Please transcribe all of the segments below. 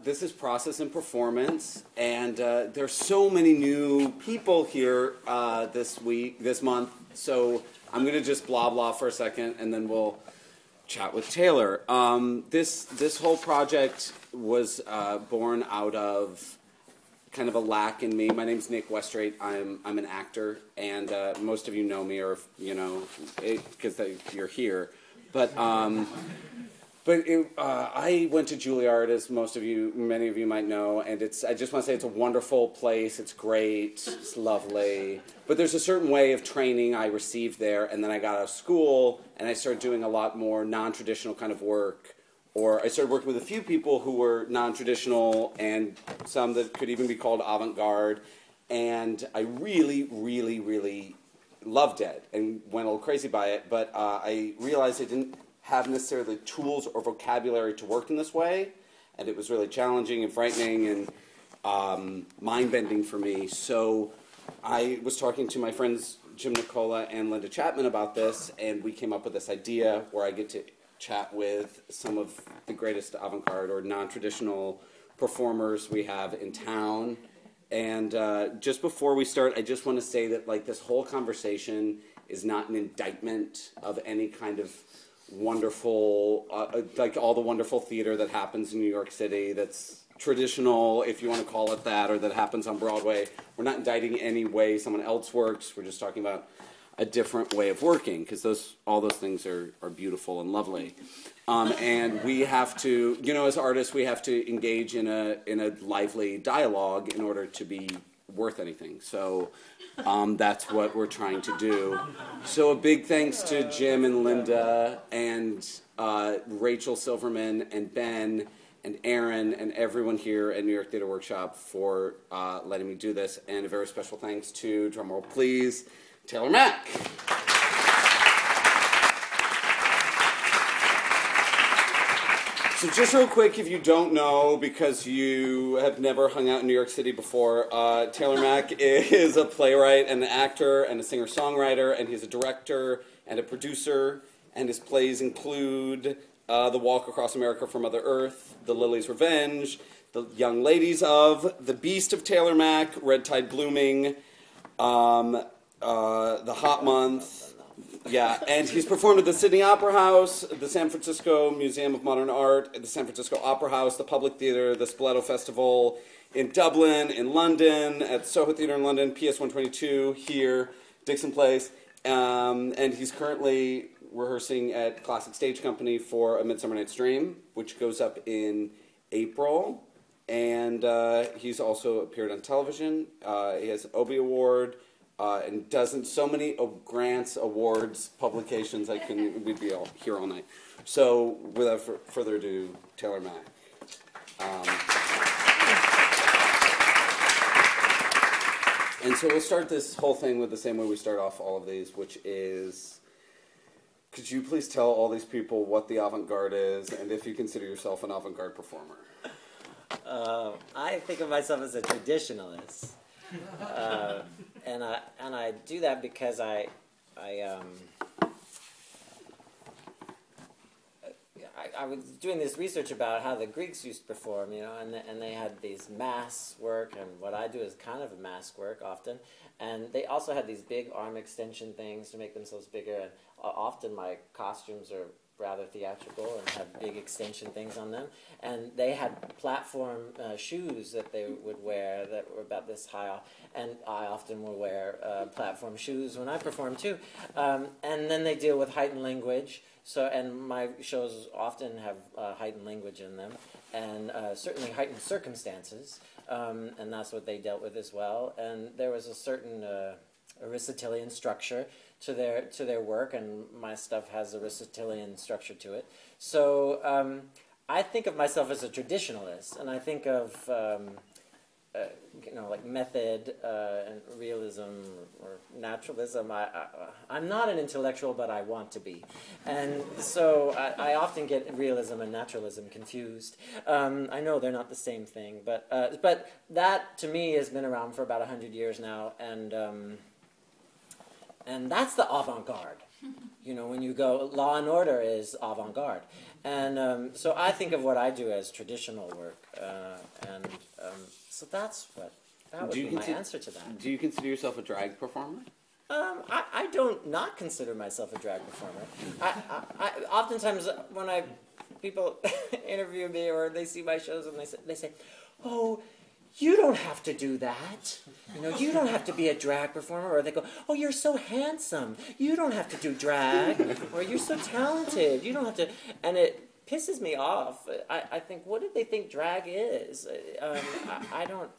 this is Process and Performance, and there's so many new people here this month, so I'm going to just blah blah for a second, and then we'll chat with Taylor. This whole project was born out of kind of a lack in me. My name's Nick Westrate. I'm an actor, and most of you know me, or because you're here. But I went to Juilliard, as many of you might know, and I just want to say it's a wonderful place. It's great. It's lovely. But there's a certain way of training I received there, and then I got out of school, and I started doing a lot more non-traditional kind of work. Or I started working with a few people who were non-traditional, and some that could even be called avant-garde. And I really, really, really loved it and went a little crazy by it. But I realized I didn't have necessarily the tools or vocabulary to work in this way, and it was really challenging and frightening and mind-bending for me. So I was talking to my friends Jim Nicola and Linda Chapman about this, and we came up with this idea where I get to chat with some of the greatest avant-garde or non-traditional performers we have in town. And just before we start, I just want to say that this whole conversation is not an indictment of any kind of wonderful, all the wonderful theater that happens in New York City that's traditional, if you want to call it that, or that happens on Broadway. We're not indicting any way someone else works. We're just talking about a different way of working, because all those things are beautiful and lovely. And we have to, as artists, we have to engage in a lively dialogue in order to be worth anything. So that's what we're trying to do. So a big thanks to Jim and Linda and Rachel Silverman and Ben and Aaron and everyone here at New York Theater Workshop for letting me do this. And a very special thanks to, drumroll please, Taylor Mack. So just real quick, if you don't know, because you have never hung out in New York City before, Taylor Mack is a playwright and an actor and a singer-songwriter, and he's a director and a producer, and his plays include The Walk Across America from Mother Earth, The Lily's Revenge, The Young Ladies of, The Beast of Taylor Mack, Red Tide Blooming, The Hot Month, yeah, and he's performed at the Sydney Opera House, the San Francisco Museum of Modern Art, the San Francisco Opera House, the Public Theatre, the Spoleto Festival in Dublin, in London, at Soho Theatre in London, PS 122 here, Dixon Place, and he's currently rehearsing at Classic Stage Company for A Midsummer Night's Dream, which goes up in April, and he's also appeared on television. He has an Obie Award, and so many grants, awards, publications, we'd be here all night. So without further ado, Taylor Mack. And so we'll start this whole thing with the same way we start off all of these, which is, could you please tell all these people what the avant-garde is, and if you consider yourself an avant-garde performer? I think of myself as a traditionalist. And I do that because I was doing this research about how the Greeks used to perform, and they had these mask work, and what I do is kind of a mask work often, and they also had these big arm extension things to make themselves bigger, and often my costumes are rather theatrical and have big extension things on them, and they had platform shoes that they would wear that were about this high, and I often will wear platform shoes when I perform too, and then they deal with heightened language. So, and my shows often have heightened language in them, and certainly heightened circumstances, and that's what they dealt with as well. And there was a certain Aristotelian structure to their work, and my stuff has Aristotelian structure to it. So I think of myself as a traditionalist, and I think of like method and realism or naturalism. I'm not an intellectual, but I want to be, and so I often get realism and naturalism confused. I know they're not the same thing, but that to me has been around for about 100 years now, and that's the avant-garde. You know, when you go, Law and Order is avant-garde. And so I think of what I do as traditional work. So that would be my answer to that. Do you consider yourself a drag performer? I don't not consider myself a drag performer. I oftentimes when people interview me or they see my shows and they say, "Oh, you don't have to do that. You know, you don't have to be a drag performer." Or they go, "Oh, you're so handsome. You don't have to do drag." Or "You're so talented. You don't have to." And it pisses me off. I think, what do they think drag is? I don't.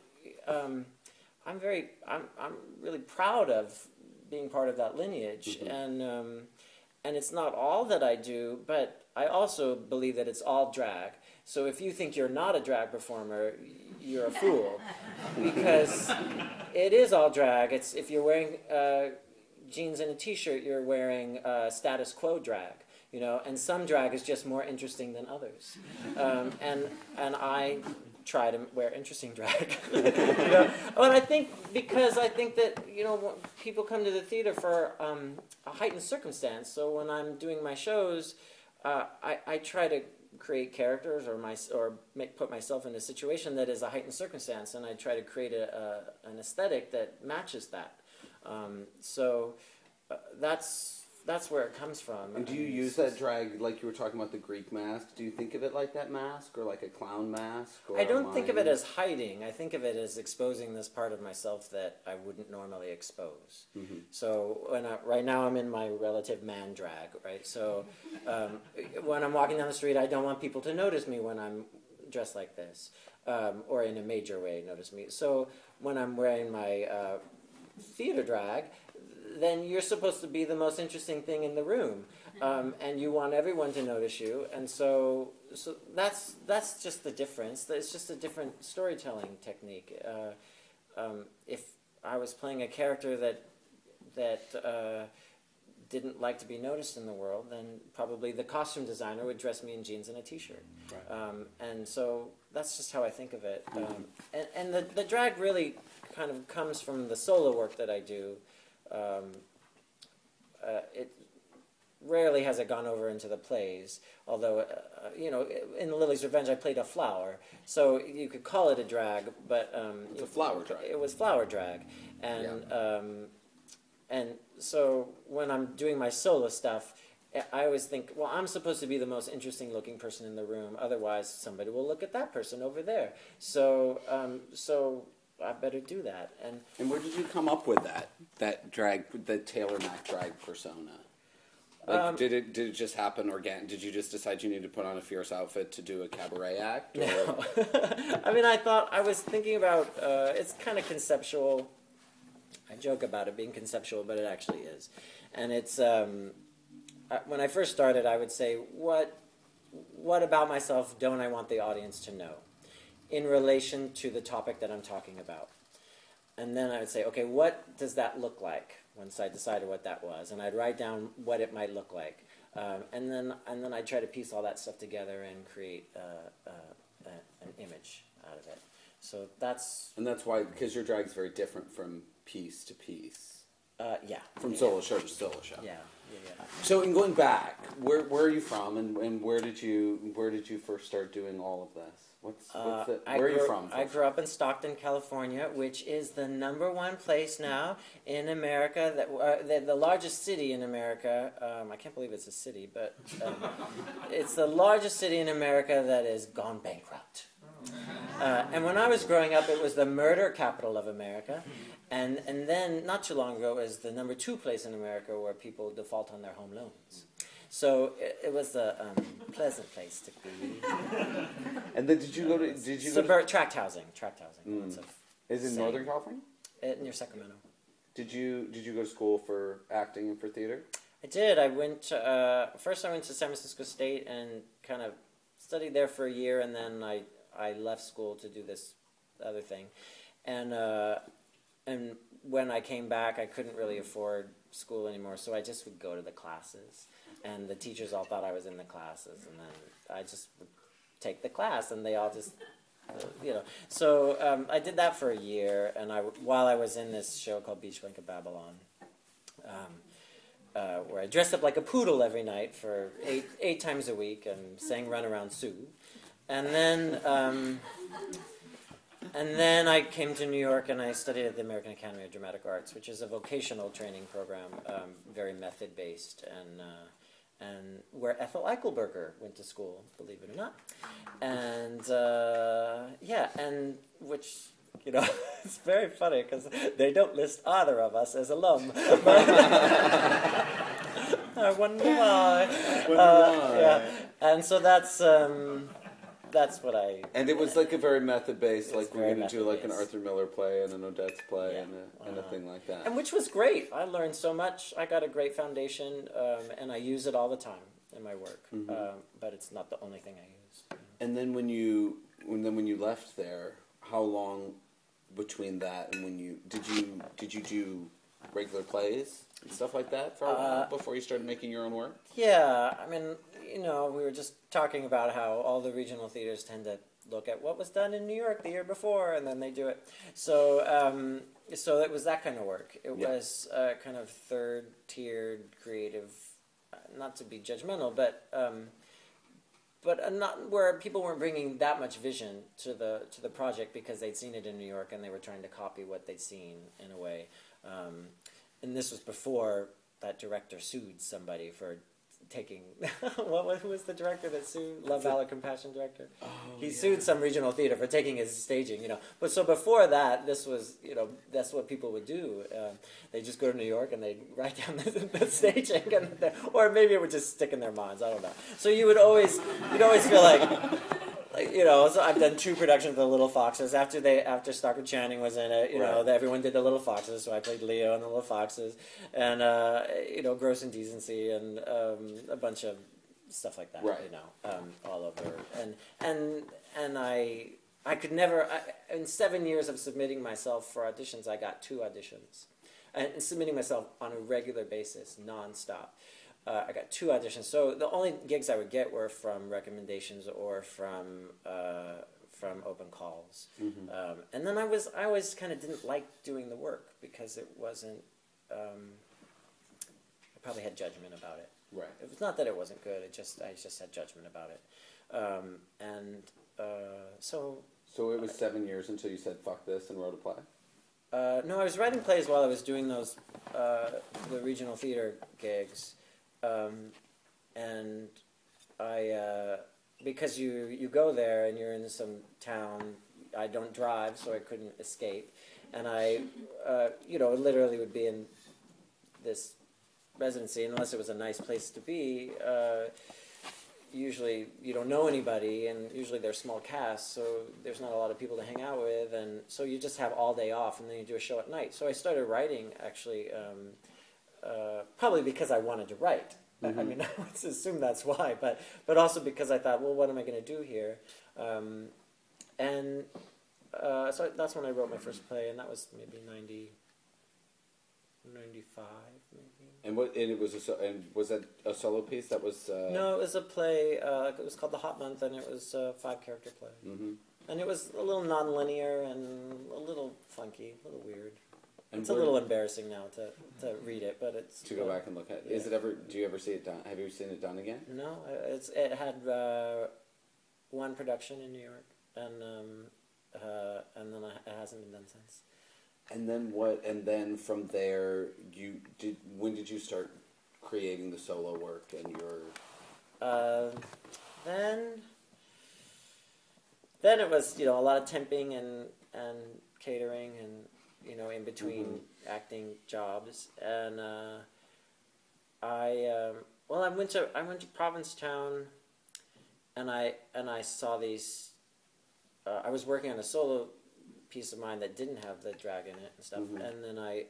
I'm really proud of being part of that lineage, and it's not all that I do, but I also believe that it's all drag. So if you think you're not a drag performer, you're a fool, because it is all drag. It's if you're wearing jeans and a t-shirt, you're wearing status quo drag, you know. And some drag is just more interesting than others, and I try to wear interesting drag. You know? But I think that, you know, when people come to the theater for a heightened circumstance. So when I'm doing my shows, I try to create characters or put myself in a situation that is a heightened circumstance, and I try to create an aesthetic that matches that. That's where it comes from. And do you use that drag, like you were talking about the Greek mask? Do you think of it like that mask, or like a clown mask? Or I don't think of it as hiding. I think of it as exposing this part of myself that I wouldn't normally expose. Mm-hmm. So right now I'm in my relative man drag, right? So when I'm walking down the street, I don't want people to notice me when I'm dressed like this, or in a major way notice me. So when I'm wearing my theater drag, then you're supposed to be the most interesting thing in the room, and you want everyone to notice you, and so that's just the difference. It's just a different storytelling technique. If I was playing a character that didn't like to be noticed in the world, then probably the costume designer would dress me in jeans and a t-shirt. Right. And so that's just how I think of it. And the drag really kind of comes from the solo work that I do. It rarely has it gone over into the plays, although, you know, in Lily's Revenge I played a flower, so you could call it a drag, but it's a flower drag. It was flower drag, and yeah. And so when I'm doing my solo stuff, I always think, well, I'm supposed to be the most interesting looking person in the room, otherwise somebody will look at that person over there. So I better do that. And where did you come up with that drag, the Taylor Mac drag persona? Like, did it just happen organic? Did you just decide you needed to put on a fierce outfit to do a cabaret act? Or? No. I mean, I was thinking about, it's kind of conceptual. I joke about it being conceptual, but it actually is. And it's, when I first started, I would say, what about myself don't I want the audience to know in relation to the topic that I'm talking about? And then I would say, okay, what does that look like? Once I decided what that was, and I'd write down what it might look like, and then I'd try to piece all that stuff together and create an image out of it. So that's why, because your drag is very different from piece to piece. Yeah. From solo show to solo show. Yeah. So in going back, where are you from, and where did you first start doing all of this? Where are you from? I grew up in Stockton, California, which is the #1 place now in America, the largest city in America. I can't believe it's a city, but it's the largest city in America that has gone bankrupt. And when I was growing up, it was the murder capital of America. And then, not too long ago, it was the #2 place in America where people default on their home loans. So it was a pleasant place to be. And then did you go to tract housing? Is it Northern California? Near Sacramento. Did you go to school for acting and for theater? I did. I went to, first I went to San Francisco State and kind of studied there for a year, and then I left school to do this other thing. And when I came back, I couldn't really afford school anymore, so I just would go to the classes. And the teachers all thought I was in the classes, and then I just would take the class, and they all just, you know. So I did that for a year, and while I was in this show called Beach Blanket Babylon, where I dressed up like a poodle every night for eight times a week and sang Run Around Sue. And then I came to New York and I studied at the American Academy of Dramatic Arts, which is a vocational training program, very method-based, and where Ethel Eichelberger went to school, believe it or not. And, and which, you know, it's very funny because they don't list either of us as alum. I wonder why. Yeah, and so that's what I... And it was like a very method-based, like we're going to do like an method-based. Arthur Miller play and an Odette's play and a thing like that. And which was great. I learned so much. I got a great foundation, and I use it all the time in my work. But it's not the only thing I use. And then when you left there, how long between that and when you did you do regular plays and stuff like that for a while before you started making your own work? Yeah, I mean, you know, we were just talking about how all the regional theaters tend to look at what was done in New York the year before, and then they do it. So, so it was that kind of work. It was kind of third-tiered creative, not to be judgmental, but not where people weren't bringing that much vision to the project because they'd seen it in New York and they were trying to copy what they'd seen in a way. And this was before that director sued somebody for taking who was the director that sued? Love, Valor, Compassion director. Oh, he sued some regional theater for taking his staging, you know. But so before that, this was, you know, that's what people would do. They just go to New York and they write down the staging, and or maybe it would just stick in their minds. I don't know. So you'd always feel like, you know. So I've done 2 productions of The Little Foxes. After Stockard Channing was in it, you know, everyone did The Little Foxes. So I played Leo in The Little Foxes, and you know, Gross Indecency, and a bunch of stuff like that. You know, all over, and I could never. In 7 years of submitting myself for auditions, I got 2 auditions, and submitting myself on a regular basis, nonstop. I got 2 auditions. So the only gigs I would get were from recommendations or from open calls. And then I always kind of didn't like doing the work because it wasn't. I probably had judgment about it. Right. It was not that it wasn't good. I just had judgment about it. So it was 7 years until you said "fuck this" and wrote a play. No, I was writing plays while I was doing those the regional theater gigs. And I, because you go there and you're in some town, I don't drive, so I couldn't escape. And I, you know, literally would be in this residency, unless it was a nice place to be. Usually you don't know anybody, and usually they're small casts, so there's not a lot of people to hang out with, and so you just have all day off, and then you do a show at night. So I started writing, actually, probably because I wanted to write. I mean, I would assume that's why, but also because I thought, well, what am I going to do here? So that's when I wrote my first play, and that was maybe 95, maybe. And was that a solo piece? That was no, it was a play. It was called The Hot Month, and it was a 5-character play. And it was a little non-linear and a little funky, a little weird. And it's a little embarrassing now to read it, but it's to go back and look at. Yeah. Is it ever? Do you ever see it done? Have you seen it done again? No, it had 1 production in New York, and then it hasn't been done since. And then what? And then from there, when did you start creating the solo work and your? Then it was, you know, a lot of temping and catering and, you know, in between acting jobs, and I went to Provincetown, and I saw these. I was working on a solo piece of mine that didn't have the drag in it and stuff, and then I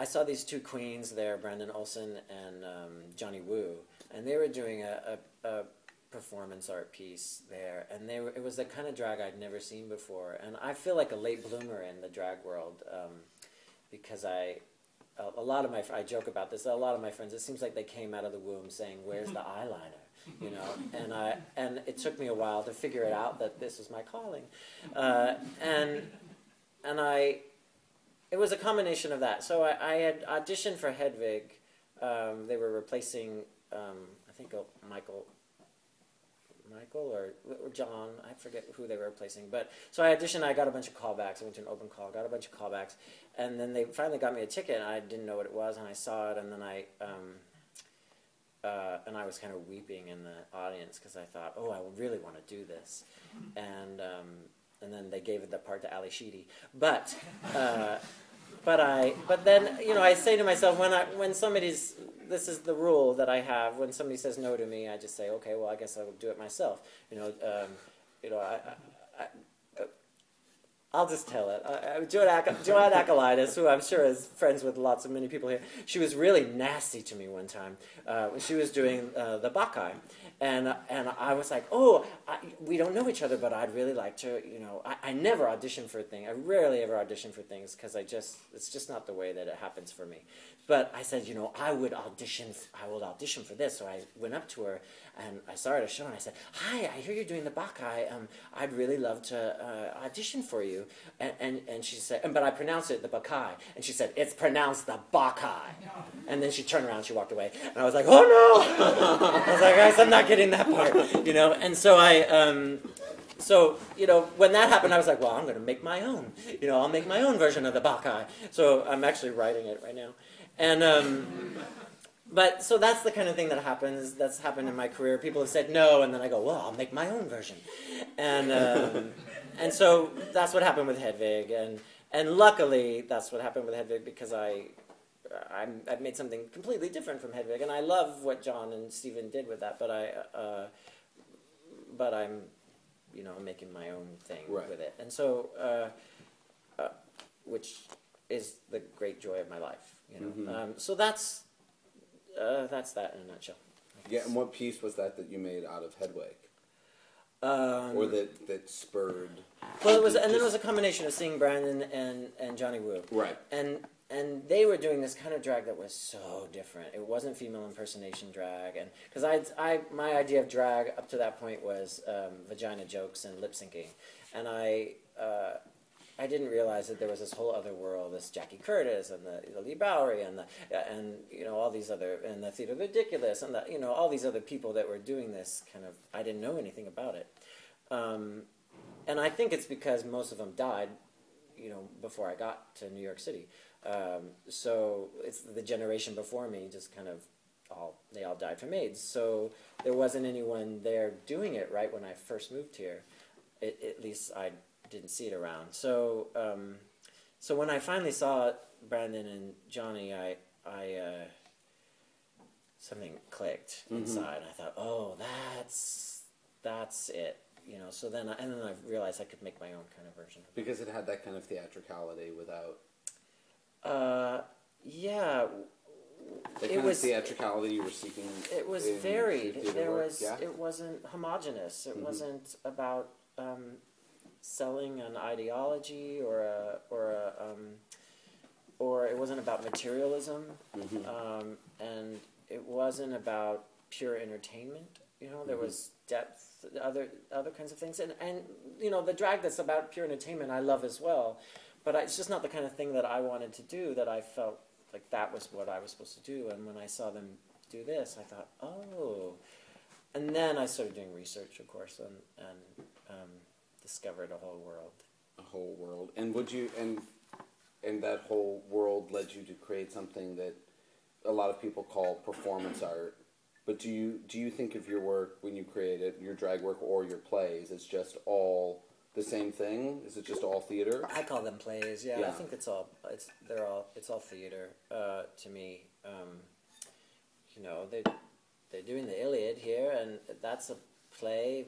saw these 2 queens there, Brandon Olson and Johnny Woo, and they were doing a performance art piece there, and it was the kind of drag I'd never seen before, and I feel like a late bloomer in the drag world, because I joke about this, a lot of my friends, it seems like they came out of the womb saying, "Where's the eyeliner?" You know, and it took me a while to figure it out that this was my calling, and it was a combination of that. So I had auditioned for Hedwig. They were replacing, I think, Michael or John. I forget who they were replacing. But so I auditioned. I got a bunch of callbacks. I went to an open call. Got a bunch of callbacks, and then they finally got me a ticket. And I didn't know what it was, and I saw it, and then I was kind of weeping in the audience because I thought, oh, I really want to do this, and then they gave the part to Ali Sheedy, but then I say to myself when somebody's, this is the rule that I have, when somebody says no to me, I just say, okay, well, I guess I'll do it myself. I'll just tell it. Joanne Akalaitis, who I'm sure is friends with many people here, she was really nasty to me one time when she was doing the Bacchae. And I was like, we don't know each other, but I'd really like to, I never audition for a thing. I rarely ever audition for things because it's just not the way that it happens for me. But I said, I will audition for this. So I went up to her and I saw her at a show and I said, hi, I hear you're doing the Bacchae. I'd really love to audition for you. And she said, but I pronounced it the Bacchae. And she said, it's pronounced the Bacchae. And then she turned around and she walked away. And I was like, oh no! I was like, guys, I'm not getting that part. And so when that happened, I was like, well, I'm going to make my own. I'll make my own version of the Bacchae. So I'm actually writing it right now. And but so that's the kind of thing that happens. That's happened in my career. People have said no, and then I go, well, I'll make my own version. And so that's what happened with Hedwig, and luckily that's what happened with Hedwig because I've made something completely different from Hedwig, and I love what John and Stephen did with that. But I'm making my own thing with it, and so which is the great joy of my life. So that's that in a nutshell. Yeah, and what piece was that you made out of Hedwig? Or that spurred? Well, it was, and then it was a combination of seeing Brandon and Johnny Wu. Right. And they were doing this kind of drag that was so different. It wasn't female impersonation drag, and because my idea of drag up to that point was vagina jokes and lip syncing, and I didn't realize that there was this whole other world, this Jackie Curtis and the Lee Bowery and all these other, and the Theater of the Ridiculous and all these other people that were doing this kind of. I didn't know anything about it, and I think it's because most of them died, before I got to New York City. So it's the generation before me just kind of they all died from AIDS. So there wasn't anyone there doing it right when I first moved here. At least I didn't see it around. So so when I finally saw Brandon and Johnny, I something clicked inside. I thought, oh, that's it. So then I realized I could make my own kind of version. Because it had that kind of theatricality without. Yeah. The kind of theatricality you were seeking. It was varied. It wasn't homogenous. It wasn't about selling an ideology or it wasn't about materialism, and it wasn't about pure entertainment. There was depth, other kinds of things, and the drag that's about pure entertainment I love as well, but it's just not the kind of thing that I wanted to do. That I felt like that was what I was supposed to do, and when I saw them do this, I thought, oh, and then I started doing research, of course, and discovered a whole world. A whole world, and and that whole world led you to create something that a lot of people call performance art. But do you think of your work when you create it, your drag work or your plays, as just all the same thing? Is it just all theater? I call them plays. Yeah. I think it's all theater to me. They're doing the Iliad here, and that's a play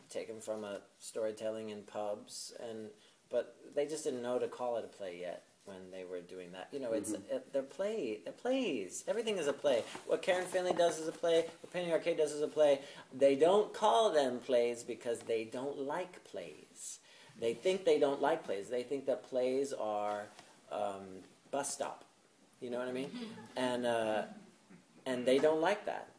taken from a storytelling in pubs, but they just didn't know to call it a play yet when they were doing that. They're plays. Everything is a play. What Karen Finley does is a play. What Penny Arcade does is a play. They don't call them plays because they don't like plays. They think they don't like plays. They think that plays are bus stop. You know what I mean? And they don't like that.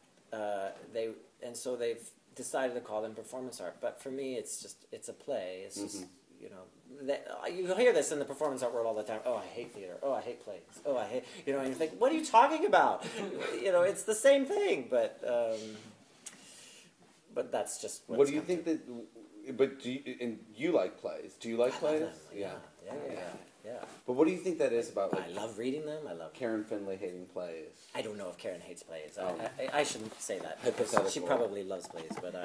So they've decided to call them performance art. But for me, it's a play. It's just you hear this in the performance art world all the time. Oh, I hate theater. Oh, I hate plays. Oh, I hate, and you think, what are you talking about? It's the same thing, but that's just what do you think that? But you like plays? Do you like plays? Love them. Yeah. But what do you think that is about? Like, I love reading them. I love Karen Finley hating plays. I don't know if Karen hates plays. Oh. I shouldn't say that. Hypothetical. She probably loves plays, but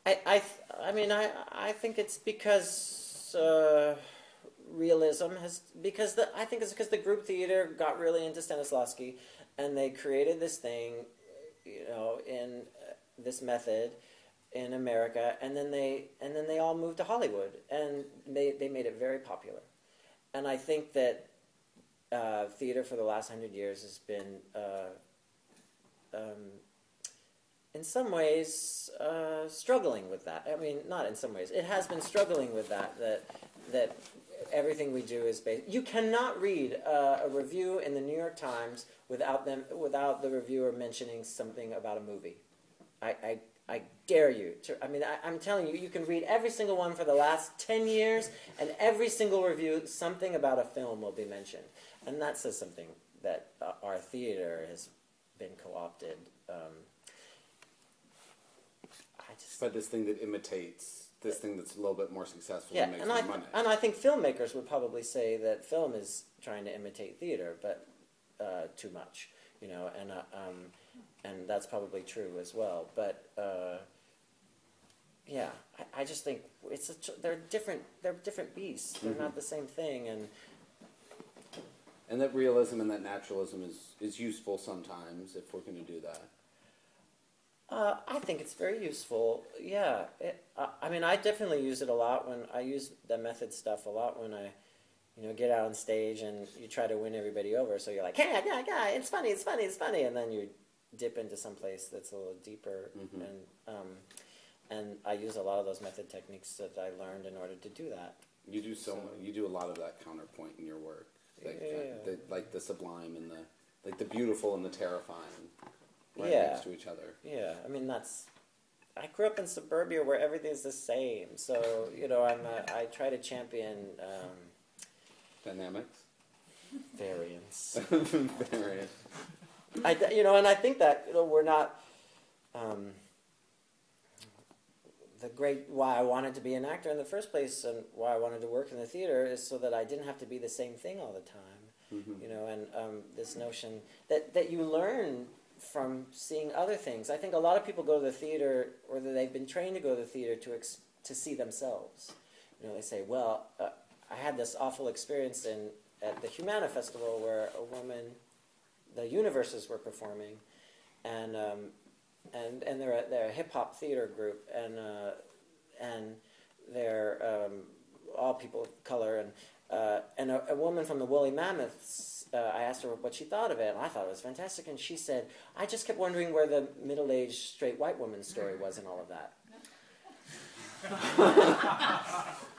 I think it's because realism I think it's because the group theater got really into Stanislavski, and they created this thing, in this method in America, and then they all moved to Hollywood, and they made it very popular. And I think that theater for the last 100 years has been, in some ways, struggling with that. I mean, not in some ways. It has been struggling with that everything we do is based. You cannot read a review in the New York Times without the reviewer mentioning something about a movie. I dare you to. I mean, I'm telling you, you can read every single one for the last 10 years, and every single review, something about a film will be mentioned. And that says something that our theater has been co-opted. But this thing that imitates, this thing that's a little bit more successful, yeah, and makes more money. And I think filmmakers would probably say that film is trying to imitate theater, but too much, and that's probably true as well. But yeah, I just think they're different beasts. They're not the same thing, and that realism and that naturalism is useful sometimes if we're going to do that. I think it's very useful. Yeah, I definitely use it a lot when I use the method stuff a lot when I, get out on stage and you try to win everybody over. So you're like, hey, yeah, it's funny, and then you dip into some place that's a little deeper, and I use a lot of those method techniques that I learned in order to do that. You do you do a lot of that counterpoint in your work, like the sublime and the beautiful and the terrifying. Right next to each other. Yeah, I grew up in suburbia where everything's the same. So, I try to champion dynamics, variance. Variance. And I think that we're not why I wanted to be an actor in the first place and why I wanted to work in the theater is so that I didn't have to be the same thing all the time. And this notion that you learn from seeing other things. I think a lot of people go to the theater, or they've been trained to go to the theater to see themselves. They say, well, I had this awful experience at the Humana Festival where the Universes were performing, and they're a hip hop theater group, and they're all people of color, and a woman from the Woolly Mammoths. I asked her what she thought of it, and I thought it was fantastic. And she said, "I just kept wondering where the middle-aged straight white woman story was in all of that."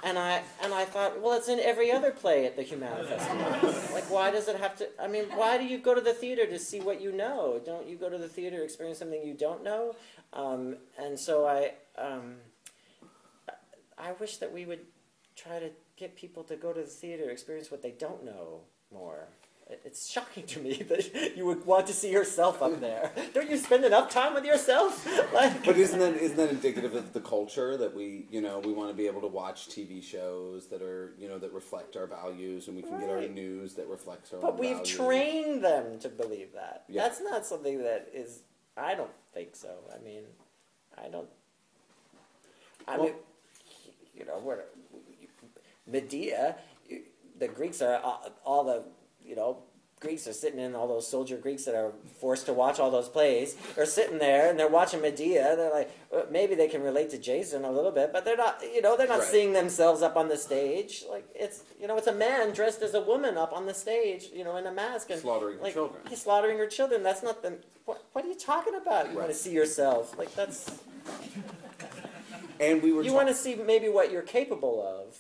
and I thought, well, it's in every other play at the Humana Festival. Like, why does it have to? I mean, why do you go to the theater to see what you know? Don't you go to the theater to experience something you don't know? And so I wish that we would try to get people to go to the theater to experience what they don't know more. It's shocking to me that you would want to see yourself up there. Don't you spend enough time with yourself? But isn't that indicative of the culture that we want to be able to watch TV shows that are that reflect our values, and we can get our news that reflects our own values. But we've trained them to believe that. Yeah. That's not something that is. I don't think so. I mean, Medea. The Greeks are all the. Greeks are sitting in all those soldier Greeks that are forced to watch all those plays. They're sitting there and they're watching Medea. They're like, well, maybe they can relate to Jason a little bit, but they're not. They're not seeing themselves up on the stage. Like it's a man dressed as a woman up on the stage. In a mask and slaughtering her children. He's slaughtering her children. That's not the. What are you talking about? You want to see yourself? Like that's. And we were. You want to see maybe what you're capable of.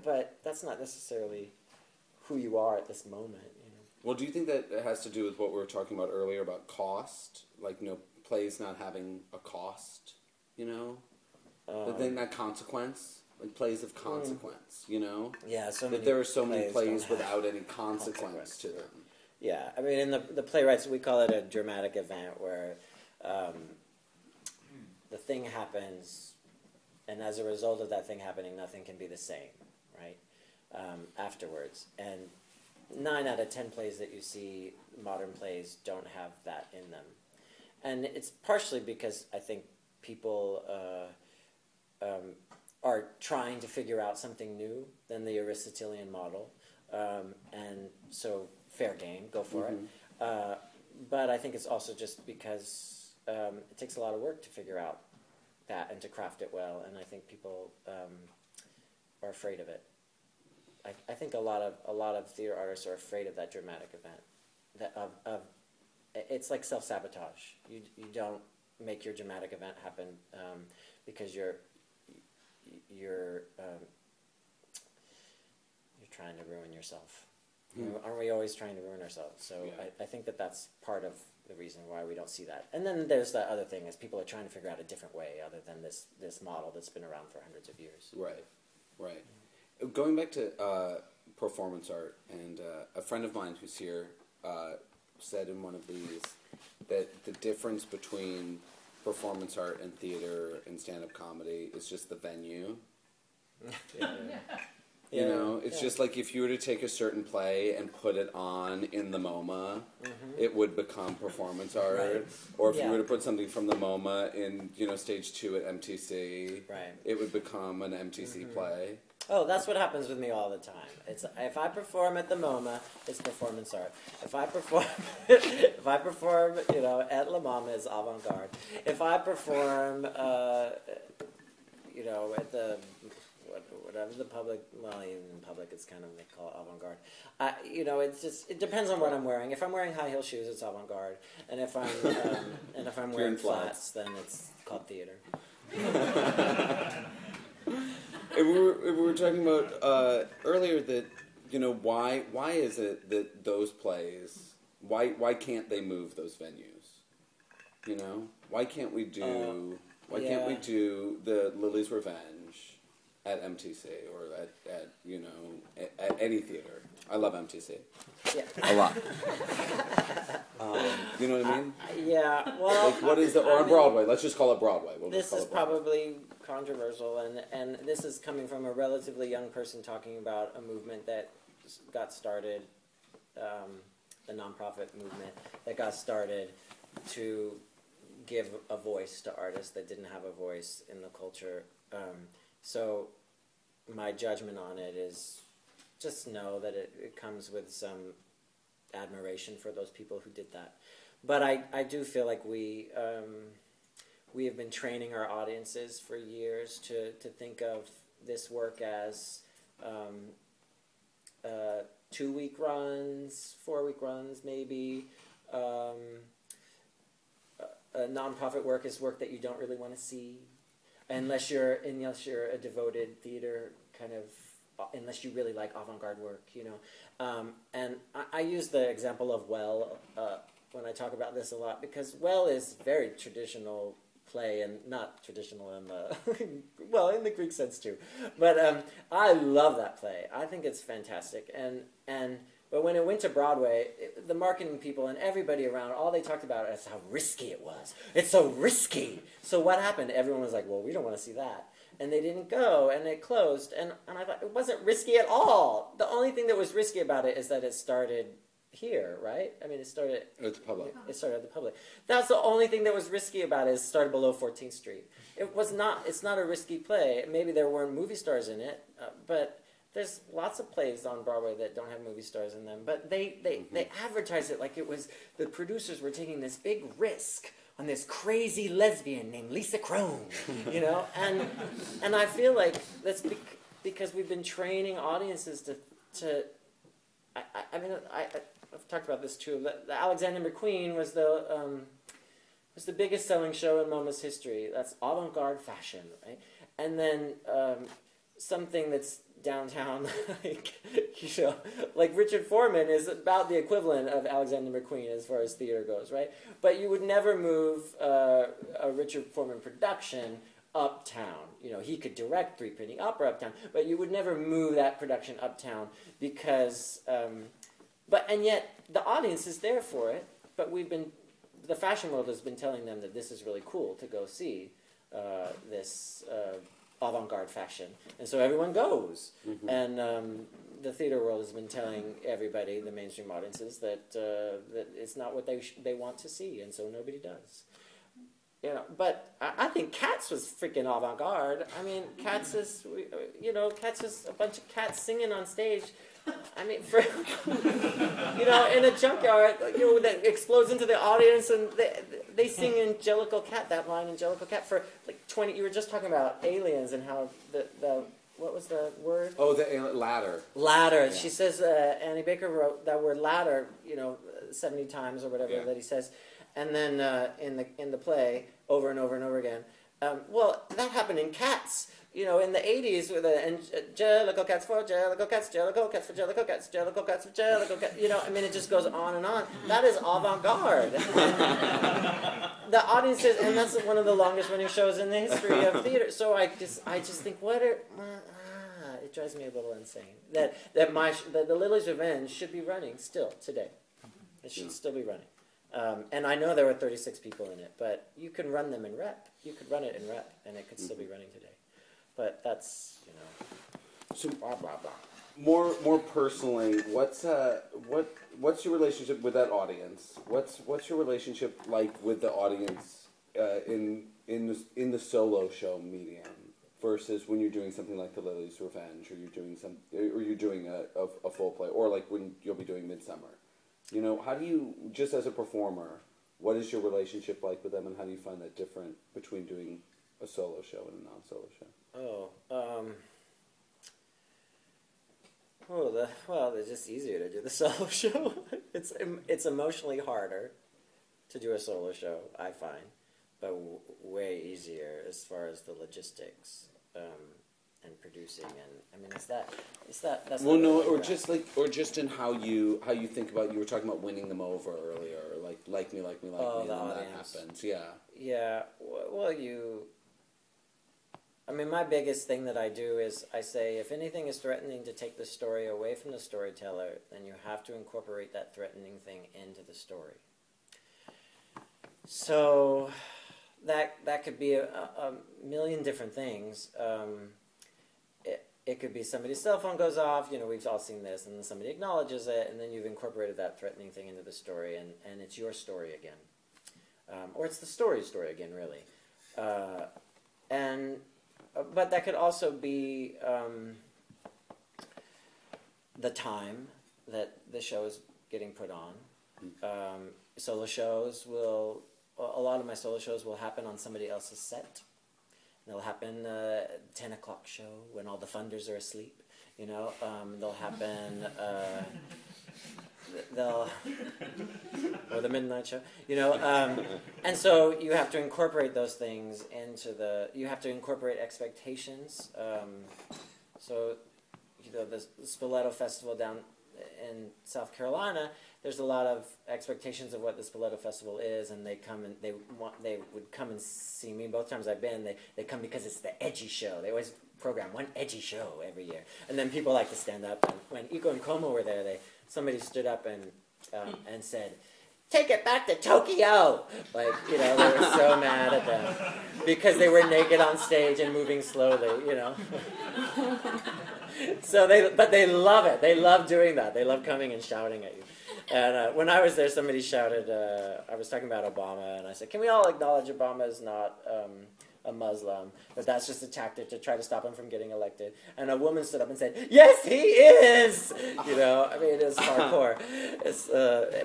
But that's not necessarily who you are at this moment. Well, do you think that it has to do with what we were talking about earlier about cost? Like, plays not having a cost, But then that consequence, like plays of consequence, you know? Yeah, so that there are so many plays don't without any consequence to them. Yeah, I mean, in the playwrights, we call it a dramatic event where the thing happens, and as a result of that thing happening, nothing can be the same, right? Afterwards. And 9 out of 10 plays that you see, modern plays, don't have that in them. And it's partially because I think people are trying to figure out something new than the Aristotelian model. And so, fair game, go for it. But I think it's also just because it takes a lot of work to figure out that and to craft it well, and I think people are afraid of it. I think a lot of theater artists are afraid of that dramatic event. It's like self-sabotage. You don't make your dramatic event happen because you're trying to ruin yourself. Aren't we always trying to ruin ourselves? So yeah. I think that's part of the reason why we don't see that. And then there's that other thing is people are trying to figure out a different way other than this model that's been around for hundreds of years. Right. Going back to performance art, and a friend of mine who's here said in one of these that the difference between performance art and theater and stand-up comedy is just the venue. You know, it's just like if you were to take a certain play and put it on in the MoMA, it would become performance art. Right. Or if you were to put something from the MoMA in, stage 2 at MTC, it would become an MTC play. Oh, that's what happens with me all the time. It's if I perform at the MoMA, it's performance art. If I perform, at La Mama, it's avant-garde. If I perform, at the whatever the public, well, even in public, it's kind of, they call it avant-garde. It depends on what I'm wearing. If I'm wearing high heel shoes, it's avant-garde, and if I'm wearing flats, then it's called theater. And we were talking about earlier that why is it that those plays why can't they move those venues? Why can't we do the Lily's Revenge at MTC or at any theater? I love MTC. Yeah. A lot. You know what I mean? Yeah. Well, what is or on Broadway? Let's just call it Broadway. This is probably controversial, and this is coming from a relatively young person talking about a movement that got started, the nonprofit movement that got started to give a voice to artists that didn't have a voice in the culture. So my judgment on it is just know that it comes with some admiration for those people who did that. But I do feel like we have been training our audiences for years to think of this work as 2-week runs, 4-week runs maybe. Nonprofit work is work that you don't really want to see unless you're a devoted theater kind of, unless you really like avant-garde work, And I use the example of Well when I talk about this a lot, because Well is very traditional play, and not traditional in the in the Greek sense too. But I love that play. I think it's fantastic. But when it went to Broadway, the marketing people and everybody around, all they talked about is how risky it was. It's so risky. So what happened? Everyone was like, well, we don't want to see that. And they didn't go, and it closed. And I thought, it wasn't risky at all. The only thing that was risky about it is that it started here, right? I mean, it started at the public. It started at the public. That's the only thing that was risky about it, is it started below 14th Street. It's not a risky play. Maybe there weren't movie stars in it, but there's lots of plays on Broadway that don't have movie stars in them. But they advertised it like it was, the producers were taking this big risk on this crazy lesbian named Lisa Crone, and I feel like that's because we've been training audiences to I've talked about this too. The Alexander McQueen was the biggest selling show in MoMA's history. That's avant-garde fashion, right? And then something that's downtown, like Richard Foreman is about the equivalent of Alexander McQueen as far as theater goes, right? But you would never move a Richard Foreman production uptown. You know, he could direct Three Penny Opera uptown, but you would never move that production uptown because, and yet the audience is there for it. But the fashion world has been telling them that this is really cool to go see this avant-garde fashion, and so everyone goes. Mm-hmm. And the theater world has been telling everybody, the mainstream audiences, that that it's not what they want to see, and so nobody does. You know, but I think Cats was freaking avant-garde. I mean, Cats is a bunch of cats singing on stage. I mean, in a junkyard, that explodes into the audience, and they sing Angelical Cat, that line, Angelical Cat, for like 20. You were just talking about aliens and how the what was the word? Oh, the ladder. Ladder. Yeah. She says Annie Baker wrote that word ladder, 70 times or whatever that he says, and then in the play over and over and over again. Well, that happened in Cats. In the 80s with Jellicle Cats for Jellicle Cats, Jellicle Cats for Jellicle Cats, Jellicle Cats for Jellicle Cats. I mean, it just goes on and on. That is avant-garde. The audience is, and that's one of the longest running shows in the history of theater. So I just think, it drives me a little insane that the Lily's Revenge should be running still today. It should still be running. And I know there were 36 people in it, but you can run them in rep. You could run it in rep, and it could still be running today. But that's, so blah blah blah. More personally, what's your relationship with that audience? What's your relationship like with the audience in the solo show medium versus when you're doing something like The Lily's Revenge, or you're doing a full play, or like when you'll be doing Midsummer? How do you, just as a performer, what is your relationship like with them, and how do you find that different between doing a solo show and a non-solo show? It's just easier to do the solo show. It's emotionally harder to do a solo show, I find, but way easier as far as the logistics and producing. And I mean, that's well, no, or just in how you think about. You were talking about winning them over earlier, like me, and then that happens. Yeah. Well, I mean, my biggest thing that I do is I say, if anything is threatening to take the story away from the storyteller, then you have to incorporate that threatening thing into the story. So that could be a million different things. It could be somebody's cell phone goes off, we've all seen this, and then somebody acknowledges it, and then you've incorporated that threatening thing into the story, and it's your story again. Or it's the story again, really. But that could also be the time that the show is getting put on. Solo shows a lot of my solo shows will happen on somebody else's set. They'll happen 10 o'clock show when all the funders are asleep. They'll happen or the midnight show, and so you have to incorporate those things you have to incorporate expectations. So, the Spoleto Festival down in South Carolina, there's a lot of expectations of what the Spoleto Festival is, and they would come and see me. Both times I've been, they come because it's the edgy show. They always program one edgy show every year, and then people like to stand up. And when Iko and Como were there, somebody stood up and said, "Take it back to Tokyo!" They were so mad at them because they were naked on stage and moving slowly, So they love it. They love doing that. They love coming and shouting at you. And when I was there, somebody shouted, I was talking about Obama, and I said, "Can we all acknowledge Obama is not a Muslim, but that's just a tactic to try to stop him from getting elected?" And a woman stood up and said, "Yes, he is!" I mean, it's hardcore.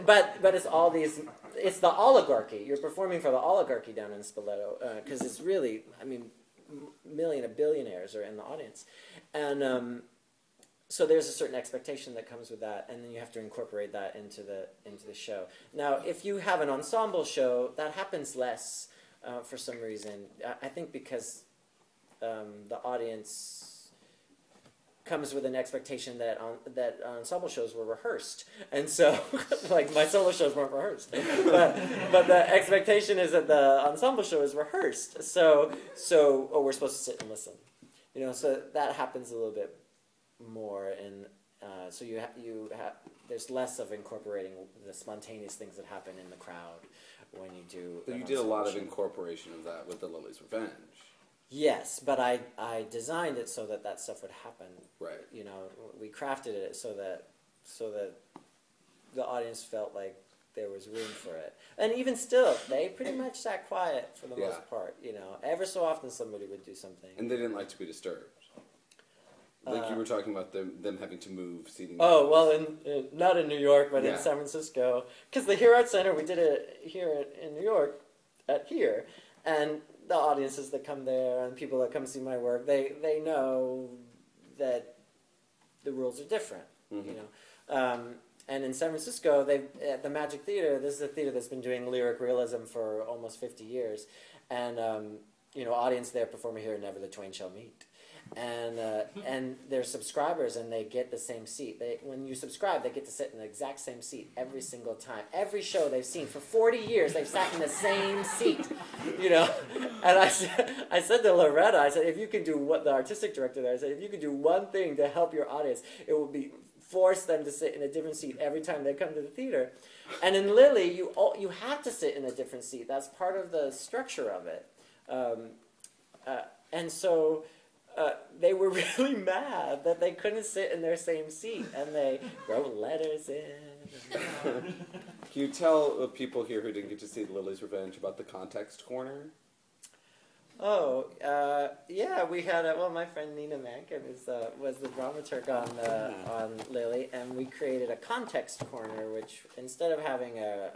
But it's all these, it's the oligarchy. You're performing for the oligarchy down in Spoleto, because it's really, I mean, a billionaires are in the audience. And so there's a certain expectation that comes with that, and then you have to incorporate that into the show. Now, if you have an ensemble show, that happens less for some reason. I think because the audience comes with an expectation that ensemble shows were rehearsed, and so like my solo shows weren't rehearsed, but the expectation is that the ensemble show is rehearsed. So we're supposed to sit and listen, So that happens a little bit more, and so you have there's less of incorporating the spontaneous things that happen in the crowd when you do. But you did a lot of incorporation of that with the Lily's Revenge. Yes, but I designed it so that stuff would happen. Right. We crafted it so that the audience felt like there was room for it. And even still, they pretty much sat quiet for the most part. Ever so often somebody would do something. And they didn't like to be disturbed. Like you were talking about them having to move seating. Oh, well, not in New York, but in San Francisco. Because the Here Art Center, we did it here in New York, here. And the audiences that come there and people that come see my work, they know that the rules are different, and in San Francisco, at the Magic Theater, this is a theater that's been doing lyric realism for almost 50 years, and audience there, performer here, never the twain shall meet. And they're subscribers, and they get the same seat. When you subscribe, they get to sit in the exact same seat every single time. Every show they've seen for 40 years, they've sat in the same seat, And I said to Loretta, I said, if you can do what the artistic director there, I said, if you could do one thing to help your audience, it would be force them to sit in a different seat every time they come to the theater. And in Lily, you have to sit in a different seat. That's part of the structure of it. And so. They were really mad that they couldn't sit in their same seat, and they wrote letters in. Can you tell people here who didn't get to see Lily's Revenge about the Context Corner? Oh, yeah, we had my friend Nina Mankin was the dramaturg on Lily, and we created a context corner, which instead of having an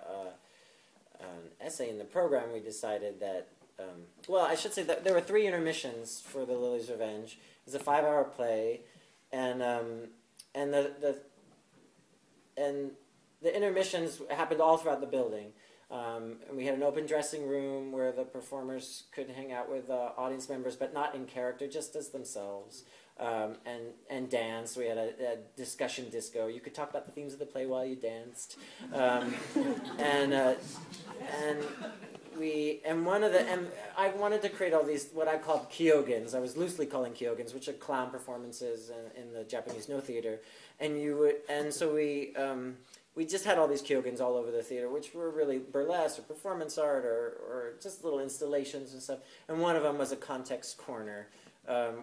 essay in the program, we decided that. I should say that there were 3 intermissions for the Lily's Revenge. It was a 5-hour play, and the intermissions happened all throughout the building. And we had an open dressing room where the performers could hang out with audience members, but not in character, just as themselves. And dance. We had a discussion disco. You could talk about the themes of the play while you danced. I wanted to create all these what I called kyogans. I was loosely calling kyogans, which are clown performances in the Japanese no theater. So we just had all these kyogans all over the theater, which were really burlesque or performance art or just little installations and stuff. And one of them was a context corner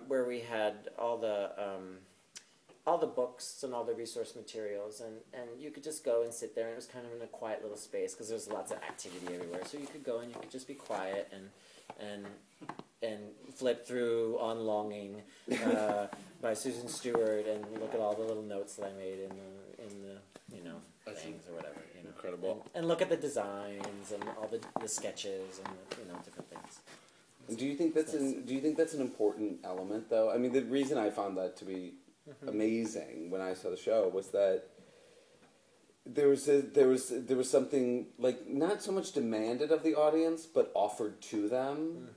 where we had all the books and all the resource materials, and you could just go and sit there, and it was kind of in a quiet little space because there's lots of activity everywhere. So you could go and you could just be quiet and flip through On Longing by Susan Stewart and look at all the little notes that I made in the things or whatever. Incredible. And look at the designs and all the sketches and different things. And do you think that's an important element, though? I mean, the reason I found that to be amazing when I saw the show was that there was something like not so much demanded of the audience, but offered to them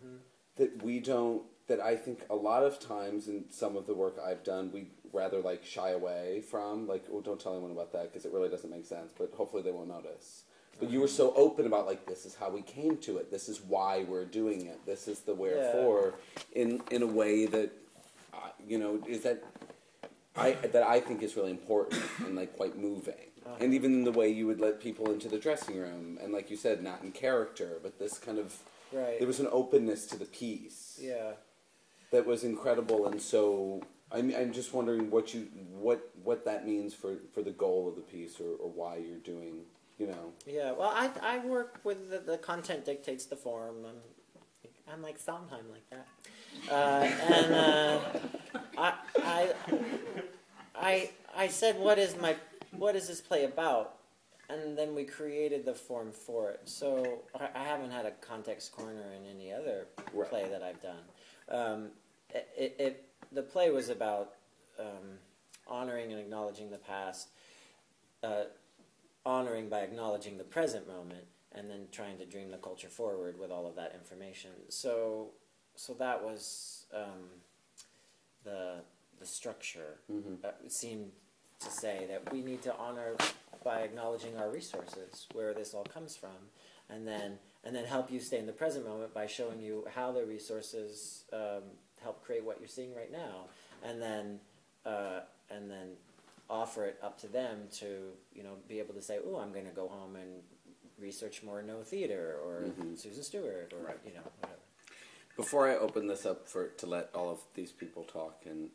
that I think a lot of times in some of the work I've done we rather like shy away from, like, oh, don't tell anyone about that because it really doesn't make sense, but hopefully they won't notice. But you were so open about, like, this is how we came to it, this is why we're doing it, this is the wherefore, in a way that is that I think is really important and like quite moving. And even in the way you would let people into the dressing room, and like you said, not in character, but this kind of there was an openness to the piece. Yeah. That was incredible, and so I'm just wondering what that means for the goal of the piece or why you're doing. Yeah, well, I work with the content dictates the form. I'm like Sondheim like that. I said, what is this play about? And then we created the form for it. So I haven't had a context corner in any other play that I've done. The play was about honoring and acknowledging the past, honoring by acknowledging the present moment, and then trying to dream the culture forward with all of that information. So that was the structure Mm-hmm. seemed to say that we need to honor by acknowledging our resources, where this all comes from, and then help you stay in the present moment by showing you how the resources help create what you're seeing right now, and then offer it up to them to be able to say, oh, I'm going to go home and research more No Theater or Susan Stewart or whatever. Before I open this up to let all of these people talk, and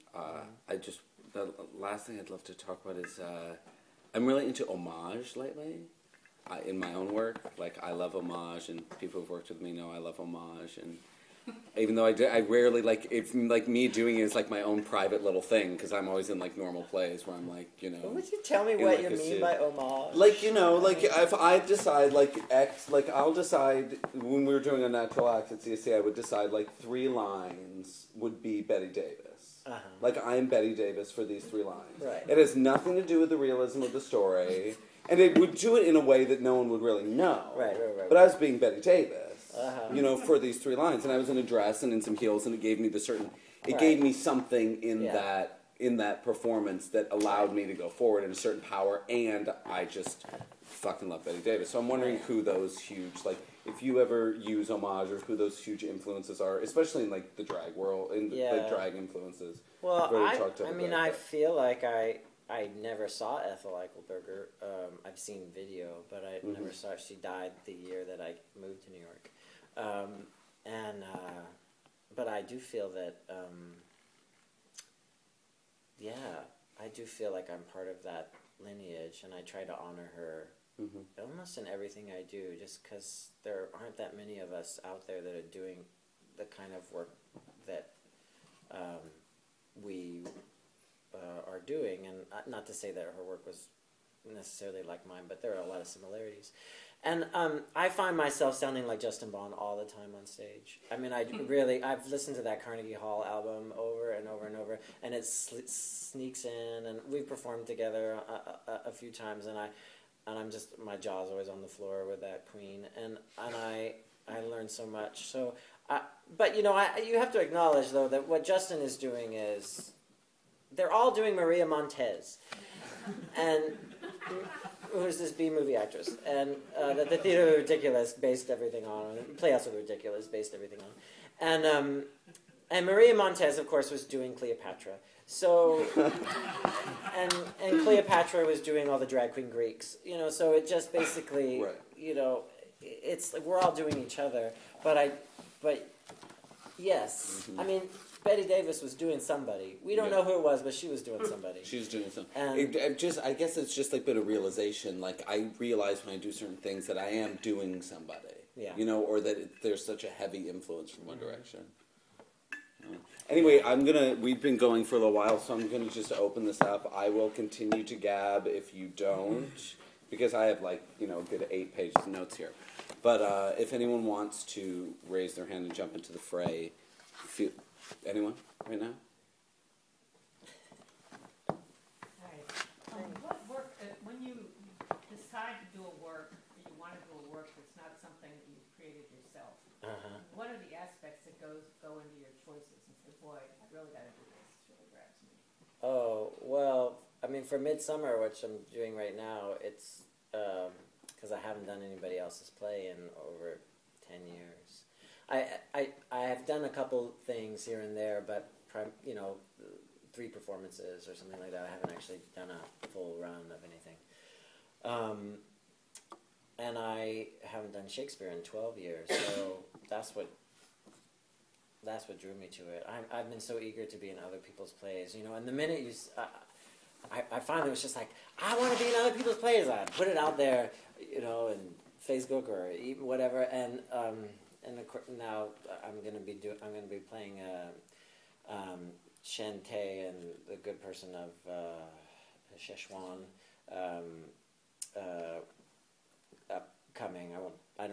the last thing I'd love to talk about is I'm really into homage lately. In my own work, like I love homage, and people who've worked with me know I love homage, and even though I rarely it's like me doing it is like my own private little thing, because I'm always in like normal plays where I'm like, Would you tell me what you mean by homage? Like, if I decide I'll decide when we were doing a natural act at CSC, I would decide like 3 lines would be Betty Davis. Uh-huh. Like I'm Betty Davis for these 3 lines. Right. It has nothing to do with the realism of the story, and it would do it in a way that no one would really know. Right. But I was being Betty Davis. Uh-huh. For these 3 lines, and I was in a dress and in some heels, and it gave me gave me something in that performance that allowed me to go forward in a certain power, and I just fucking love Betty Davis. So I'm wondering who those huge, if you ever use homage, or who those huge influences are, especially in the drag world, in the drag influences. Well, I feel like I never saw Ethel Eichelberger. I've seen video, but I never saw her. She died the year that I moved to New York. But I do feel that, I do feel like I'm part of that lineage, and I try to honor her almost in everything I do, just because there aren't that many of us out there that are doing the kind of work that we are doing. And not to say that her work was necessarily like mine, but there are a lot of similarities. And I find myself sounding like Justin Bond all the time on stage. I mean, I've listened to that Carnegie Hall album over and over and over, and it sneaks in, and we've performed together a few times, and I'm just, my jaw's always on the floor with that queen, and I learned so much. So, but you have to acknowledge though that what Justin is doing is, they're all doing Maria Montez, and who's this B-movie actress, and that the Theater of the Ridiculous based everything on, Playhouse of the Ridiculous based everything on, and Maria Montez, of course, was doing Cleopatra. So, and Cleopatra was doing all the drag queen Greeks, So it just basically, it's like we're all doing each other. But yes, I mean, Betty Davis was doing somebody. We don't know who it was, but she was doing somebody. She was doing something. I guess it's just like a bit of realization. Like, I realize when I do certain things that I am doing somebody. Yeah. Or that there's such a heavy influence from one direction. Anyway, we've been going for a little while, so I'm going to just open this up. I will continue to gab if you don't, because I have a good 8 pages of notes here. But if anyone wants to raise their hand and jump into the fray, anyone right now? What work, when you decide to do a work, or you want to do a work that's not something that you've created yourself, what are the aspects that go into your choices and say, boy, I really got to do this, this really grabs me? Oh, well, I mean, for Midsummer, which I'm doing right now, it's because I haven't done anybody else's play in over 10 years. I have done a couple things here and there, but 3 performances or something like that. I haven't actually done a full run of anything. And I haven't done Shakespeare in 12 years, so that's what drew me to it. I've been so eager to be in other people's plays, and the minute I finally was just like, I want to be in other people's plays. I put it out there, in Facebook or even whatever, and now I'm going to be playing Shantae and the Good Person of Szechuan upcoming. I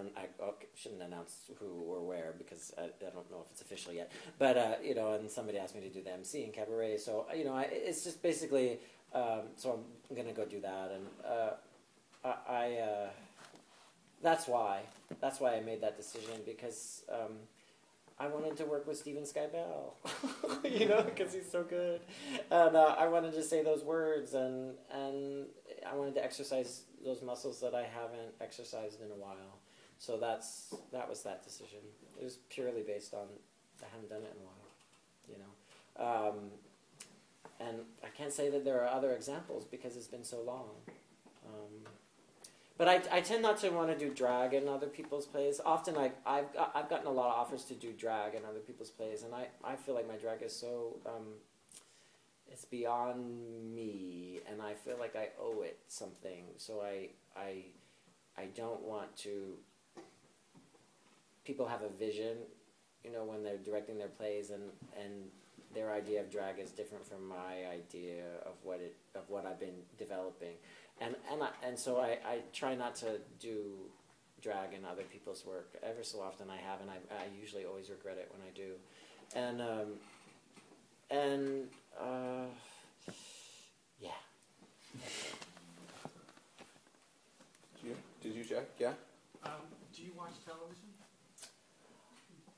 shouldn't announce who or where because I don't know if it's official yet. But and somebody asked me to do the MC in Cabaret, so it's just basically. So I'm going to go do that, and that's why I made that decision, because I wanted to work with Steven Skybell, you know, because he's so good. And I wanted to say those words, and I wanted to exercise those muscles that I haven't exercised in a while. So that was that decision. It was purely based on I haven't done it in a while, you know. And I can't say that there are other examples because it's been so long. But I tend not to want to do drag in other people's plays. Often I've gotten a lot of offers to do drag in other people's plays, and I feel like my drag is so it's beyond me, and I feel like I owe it something. So I don't want to. People have a vision, you know, when they're directing their plays, and their idea of drag is different from my idea of what I've been developing. And so I try not to do drag in other people's work. Ever so often I have, and I usually always regret it when I do. Yeah. Did you, Jack? Yeah? Do you watch television?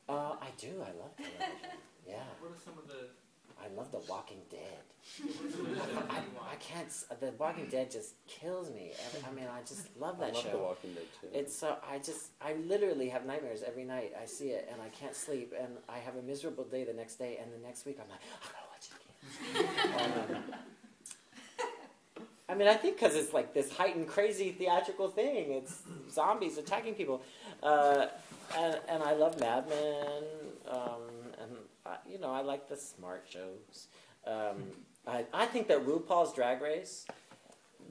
I do. I love television. Yeah. What are some of the... I love The Walking Dead. I can't. The Walking Dead just kills me. I mean, I just love that show. I love The Walking Dead too. It's I literally have nightmares every night. I see it and I can't sleep, and I have a miserable day the next day, and the next week I'm like, I gotta watch it again. I mean, I think because it's like this heightened, crazy theatrical thing. It's zombies attacking people, and I love Mad Men. You know, I like the smart shows. I think that RuPaul's Drag Race,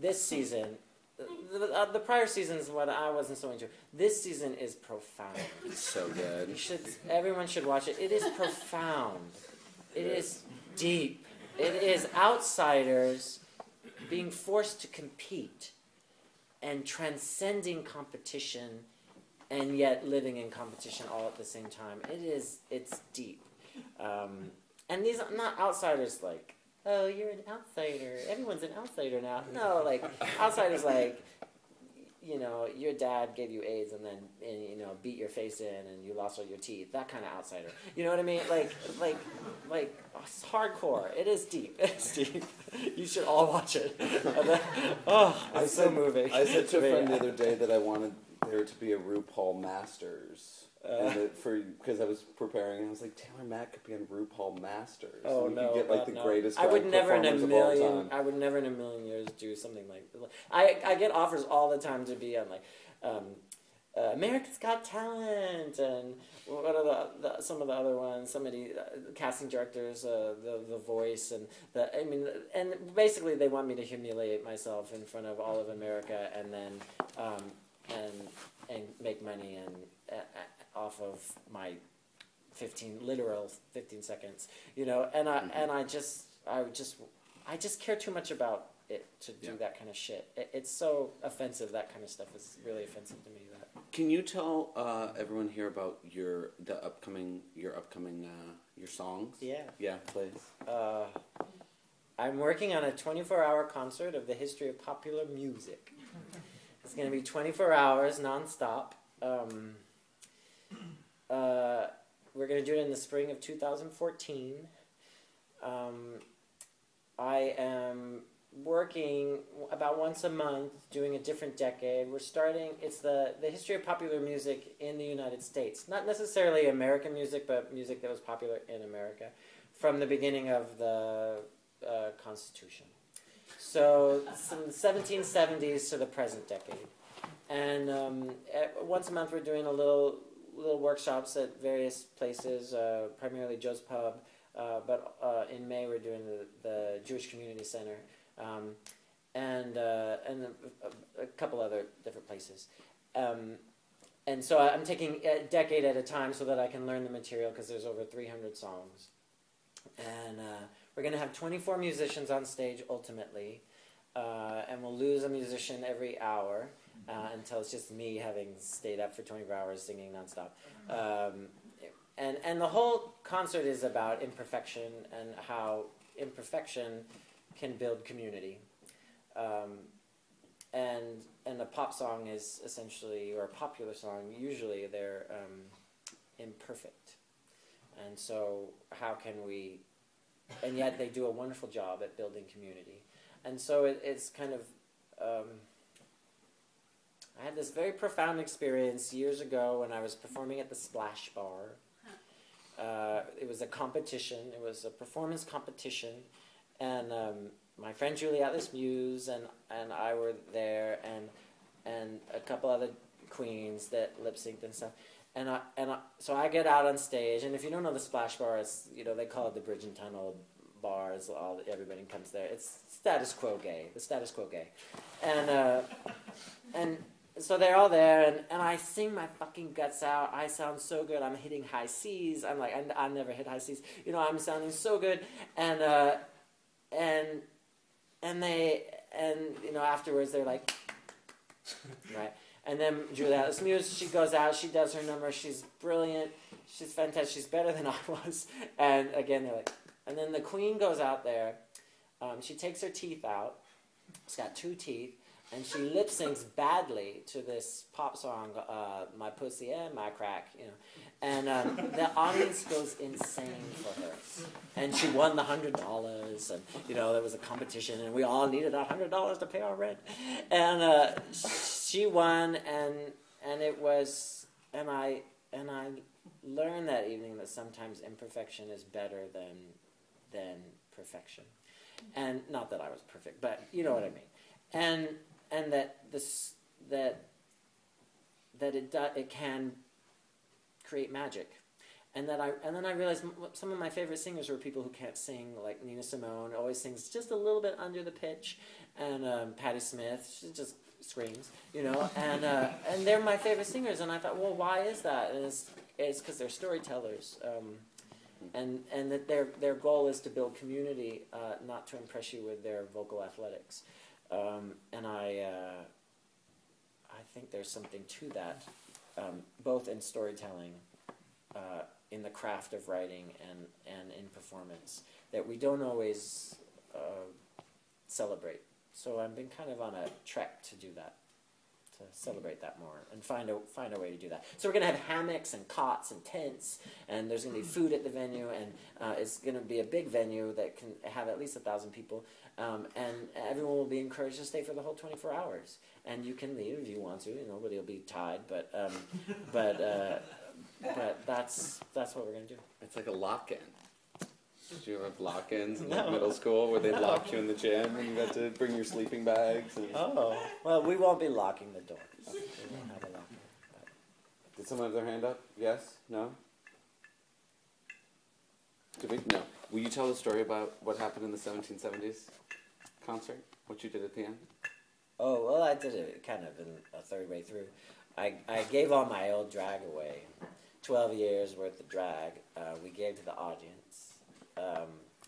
this season, the prior seasons, what I wasn't so into. This season is profound. It's so good. Everyone should watch it. It is profound. It is deep. It is outsiders being forced to compete and transcending competition, and yet living in competition all at the same time. It's deep. And these are not outsiders like, oh, you're an outsider. Everyone's an outsider now. No, like, outsiders like, you know, your dad gave you AIDS and you know, beat your face in and you lost all your teeth. That kind of outsider. You know what I mean? Like, it's hardcore. It is deep. It's deep. You should all watch it. It's so moving. I said to a friend the other day that I wanted there to be a RuPaul Masters. Because I was preparing, and I was like, Taylor Mack could be on RuPaul Masters. Oh, and no. could get like the greatest I would never in a performers of all million. time. I would never in a million years do something like that. I get offers all the time to be on like America's Got Talent, and what are some of the other ones? Somebody casting directors, the Voice, and basically they want me to humiliate myself in front of all of America, and then and make money and. Off of my 15 seconds, you know, and I just care too much about it to do that kind of shit. It's so offensive. That kind of stuff is really offensive to me. Can you tell everyone here about your upcoming songs? Yeah, please. I'm working on a 24-hour concert of the history of popular music. It's going to be 24 hours nonstop. We're going to do it in the spring of 2014. I am working about once a month, doing a different decade. We're starting, it's the history of popular music in the United States. Not necessarily American music, but music that was popular in America from the beginning of the Constitution. So from the 1770s to the present decade. And once a month we're doing a little workshops at various places, primarily Joe's Pub, but in May we're doing the Jewish Community Center, and a couple other different places. And so I'm taking a decade at a time so that I can learn the material, because there's over 300 songs. And we're going to have 24 musicians on stage ultimately, and we'll lose a musician every hour. Until it's just me having stayed up for 24 hours singing nonstop. And the whole concert is about imperfection and how imperfection can build community. And a pop song is essentially, or a popular song, usually they're imperfect. And so how can we, and yet they do a wonderful job at building community. And so it's kind of, I had this very profound experience years ago when I was performing at the Splash Bar. It was a competition, it was a performance competition, and my friend Julie Atlas Muse and I were there, and a couple other queens that lip synced and stuff. So I get out on stage, and if you don't know the Splash Bar, it's, they call it the Bridge and Tunnel bars. Everybody comes there. It's status quo gay, the status quo gay, and so they're all there, and I sing my fucking guts out. I sound so good. I'm hitting high C's. I'm like, I never hit high C's. I'm sounding so good, and they afterwards they're like, right. And then Juliette's Muse, she goes out, she does her number, she's brilliant, she's fantastic, she's better than I was. And again, they're like, and then the queen goes out there, she takes her teeth out, she's got 2 teeth, and she lip syncs badly to this pop song, My Pussy and My Crack, And the audience goes insane for her. And she won the $100, and, there was a competition, and we all needed that $100 to pay our rent. And she won, and it was, and I learned that evening that sometimes imperfection is better than perfection. And not that I was perfect, but you know what I mean. And that it can create magic, and then I realized some of my favorite singers were people who can't sing, like Nina Simone always sings just a little bit under the pitch, and Patti Smith, she just screams, and they're my favorite singers, and I thought, well, why is that? And it's because they're storytellers, and that their goal is to build community, not to impress you with their vocal athletics. And I think there's something to that, both in storytelling, in the craft of writing, and in performance, that we don't always celebrate. So I've been kind of on a trek to do that, to celebrate that more, and find a way to do that. So we're going to have hammocks and cots and tents, and there's going to be food at the venue, and it's going to be a big venue that can have at least 1,000 people. And everyone will be encouraged to stay for the whole 24 hours. And you can leave if you want to. Nobody will be tied, but that's what we're going to do. It's like a lock-in. Did you ever have lock-ins in middle school where they locked you in the gym and you got to bring your sleeping bags? And... Oh, well, we won't be locking the door. We won't have a lock-in. Did someone have their hand up? Yes? No? Did we? No. Will you tell the story about what happened in the 1770s concert? What you did at the end? Oh, well, I did it kind of in a third way through. I gave all my old drag away. 12 years worth of drag we gave to the audience.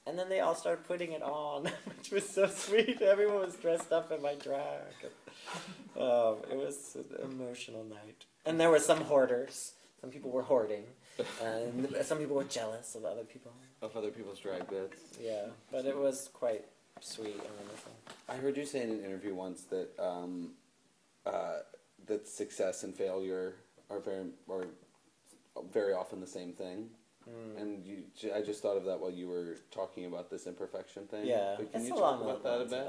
And then they all started putting it on, which was so sweet. Everyone was dressed up in my drag. It was an emotional night. And there were some hoarders. Some people were hoarding. And some people were jealous of other people. Of other people's drag bits. Yeah, but it was quite sweet and wonderful. I heard you say in an interview once that that success and failure are very often the same thing. And I just thought of that while you were talking about this imperfection thing. Yeah, but can you talk about that a bit?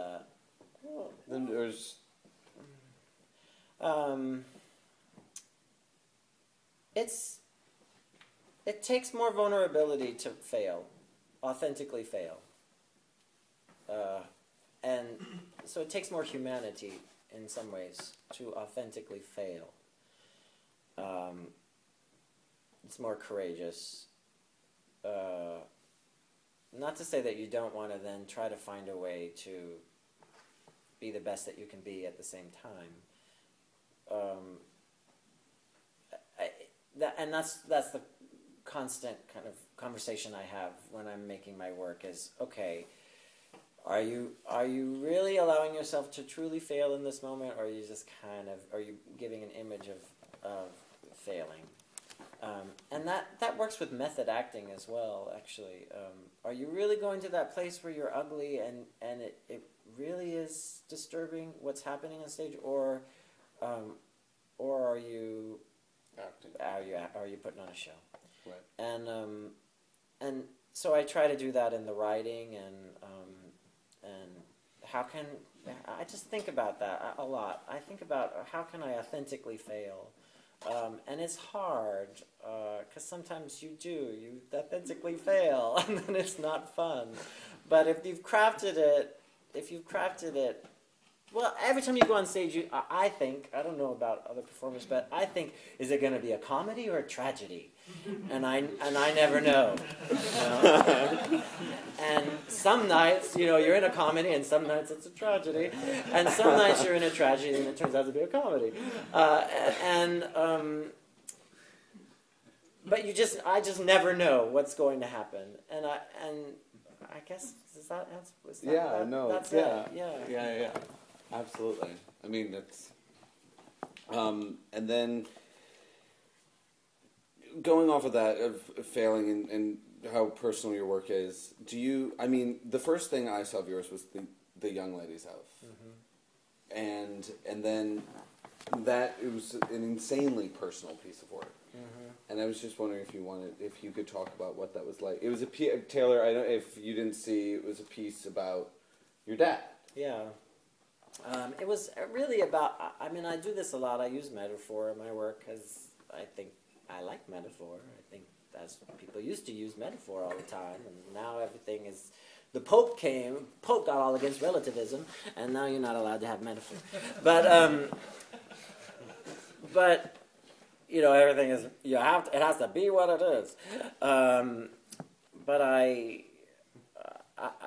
Well, then there's... It takes more vulnerability to fail, authentically fail. And so it takes more humanity in some ways to authentically fail. It's more courageous. Not to say that you don't want to then try to find a way to be the best that you can be at the same time. And that's the constant kind of conversation I have when I'm making my work is, okay, are you really allowing yourself to truly fail in this moment, or are you just are you giving an image of failing? And that works with method acting as well, actually. Are you really going to that place where you're ugly and it really is disturbing what's happening on stage, or are you acting? Are you putting on a show? Right. And and so I try to do that in the writing, and how can I just think about that a lot. I think about how can I authentically fail, and it's hard because sometimes you authentically fail, and then it's not fun. But if you've crafted it. Well, every time you go on stage, I think, I don't know about other performers, but I think, is it going to be a comedy or a tragedy? And I never know. And some nights, you're in a comedy, and some nights it's a tragedy. And some nights you're in a tragedy, and it turns out to be a comedy. But I just never know what's going to happen. And I guess, does that answer? That's it. Yeah. Absolutely. I mean, it's... and then, going off of that, of failing and how personal your work is, the first thing I saw of yours was the Young Ladies House. Mm-hmm. And then it was an insanely personal piece of work. Mm-hmm. And I was just wondering if you could talk about what that was like. It was Taylor, I don't know if you didn't see, it was a piece about your dad. Yeah. It was really about, I do this a lot. I use metaphor in my work because I think I like metaphor. I think that's people used to use metaphor all the time, and now everything is, the Pope got all against relativism, and now you're not allowed to have metaphor. But everything is, it has to be what it is. But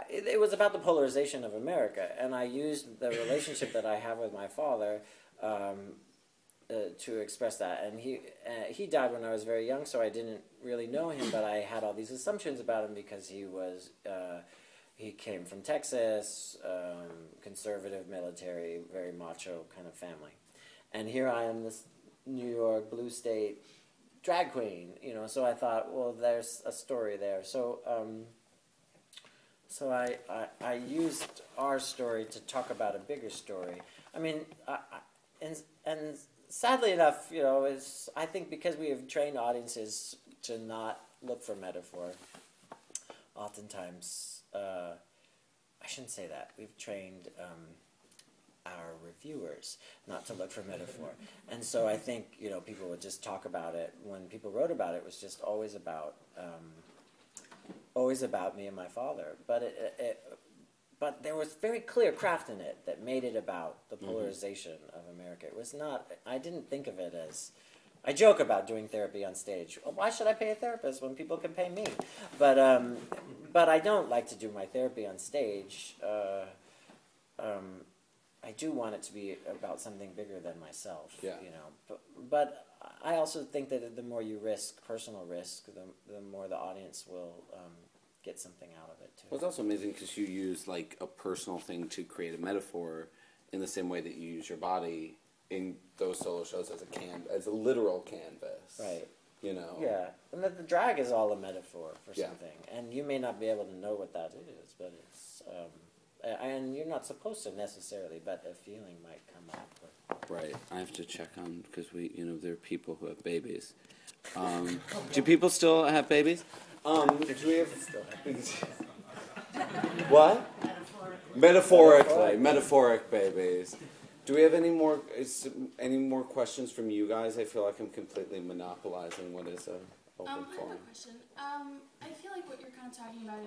it was about the polarization of America, and I used the relationship that I have with my father to express that. And he died when I was very young, so I didn't really know him, but I had all these assumptions about him because he came from Texas, conservative, military, very macho kind of family. And here I am, this New York, blue state drag queen, so I thought, well, there's a story there. So I used our story to talk about a bigger story. And sadly enough, I think because we have trained audiences to not look for metaphor, oftentimes, I shouldn't say that. We've trained our reviewers not to look for metaphor. And so I think, people would just talk about it. When people wrote about it, it was just always about me and my father, but there was very clear craft in it that made it about the polarization of America. It was not. I didn't think of it as. I joke about doing therapy on stage. Well, why should I pay a therapist when people can pay me? But I don't like to do my therapy on stage. I do want it to be about something bigger than myself. Yeah. But I also think that the more you risk, personal risk, the more the audience will get something out of it too. Well, it's also amazing because you use like a personal thing to create a metaphor in the same way that you use your body in those solo shows as a literal canvas. Right. Yeah, and the drag is all a metaphor for something, and you may not be able to know what that is, but it's and you're not supposed to necessarily, but a feeling might come up. Right. I have to check on because there are people who have babies. Do people still have babies? Do we have what? Metaphoric babies. Do we have any more questions from you guys? I feel like I'm completely monopolizing what is a open forum. I have a question. I feel like what you're kind of talking about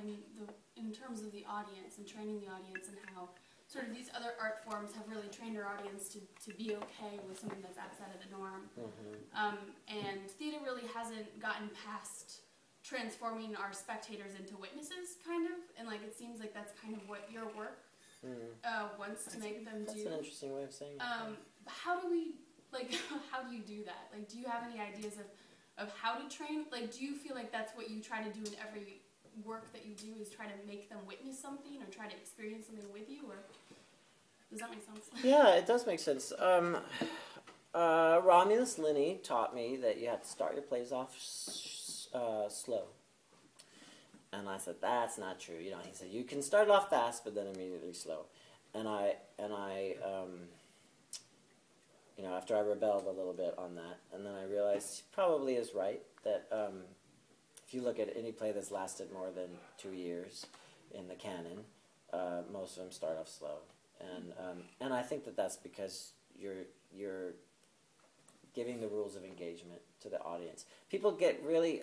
in terms of the audience and training the audience and how sort of these other art forms have really trained our audience to be okay with something that's outside of the norm. Mm-hmm. And theater really hasn't gotten past transforming our spectators into witnesses, kind of. And it seems like that's kind of what your work wants to make them do. That's an interesting way of saying it. How do you do that? Do you have any ideas of how to train? Do you feel like that's what you try to do in every work that you do, is try to make them witness something or try to experience something with you? Or does that make sense? Yeah, it does make sense. Romulus Linney taught me that you have to start your plays off slow. And I said, that's not true. He said, you can start off fast, but then immediately slow. And I after I rebelled a little bit on that, and then I realized he probably is right, that if you look at any play that's lasted more than 2 years in the canon, most of them start off slow, and I think that that's because you're giving the rules of engagement to the audience. People get really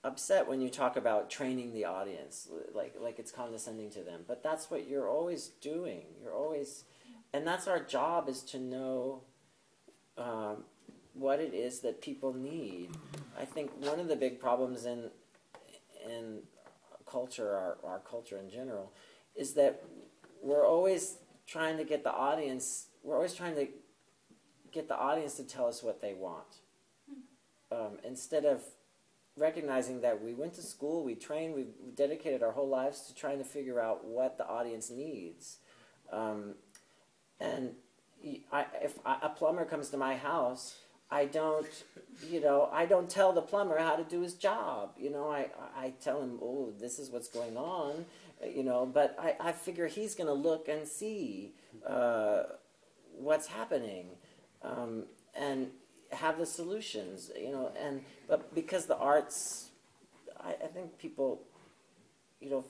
upset when you talk about training the audience, like it's condescending to them. But that's what you're always doing. And that's our job, is to know what it is that people need. I think one of the big problems in culture, our culture in general, is that we're always trying to get the audience. We're always trying to get the audience to tell us what they want, instead of recognizing that we went to school, we trained, we dedicated our whole lives to trying to figure out what the audience needs. And if a plumber comes to my house, I don't tell the plumber how to do his job. I tell him, oh, this is what's going on, but I figure he's going to look and see what's happening, and have the solutions, but because the arts, I think people,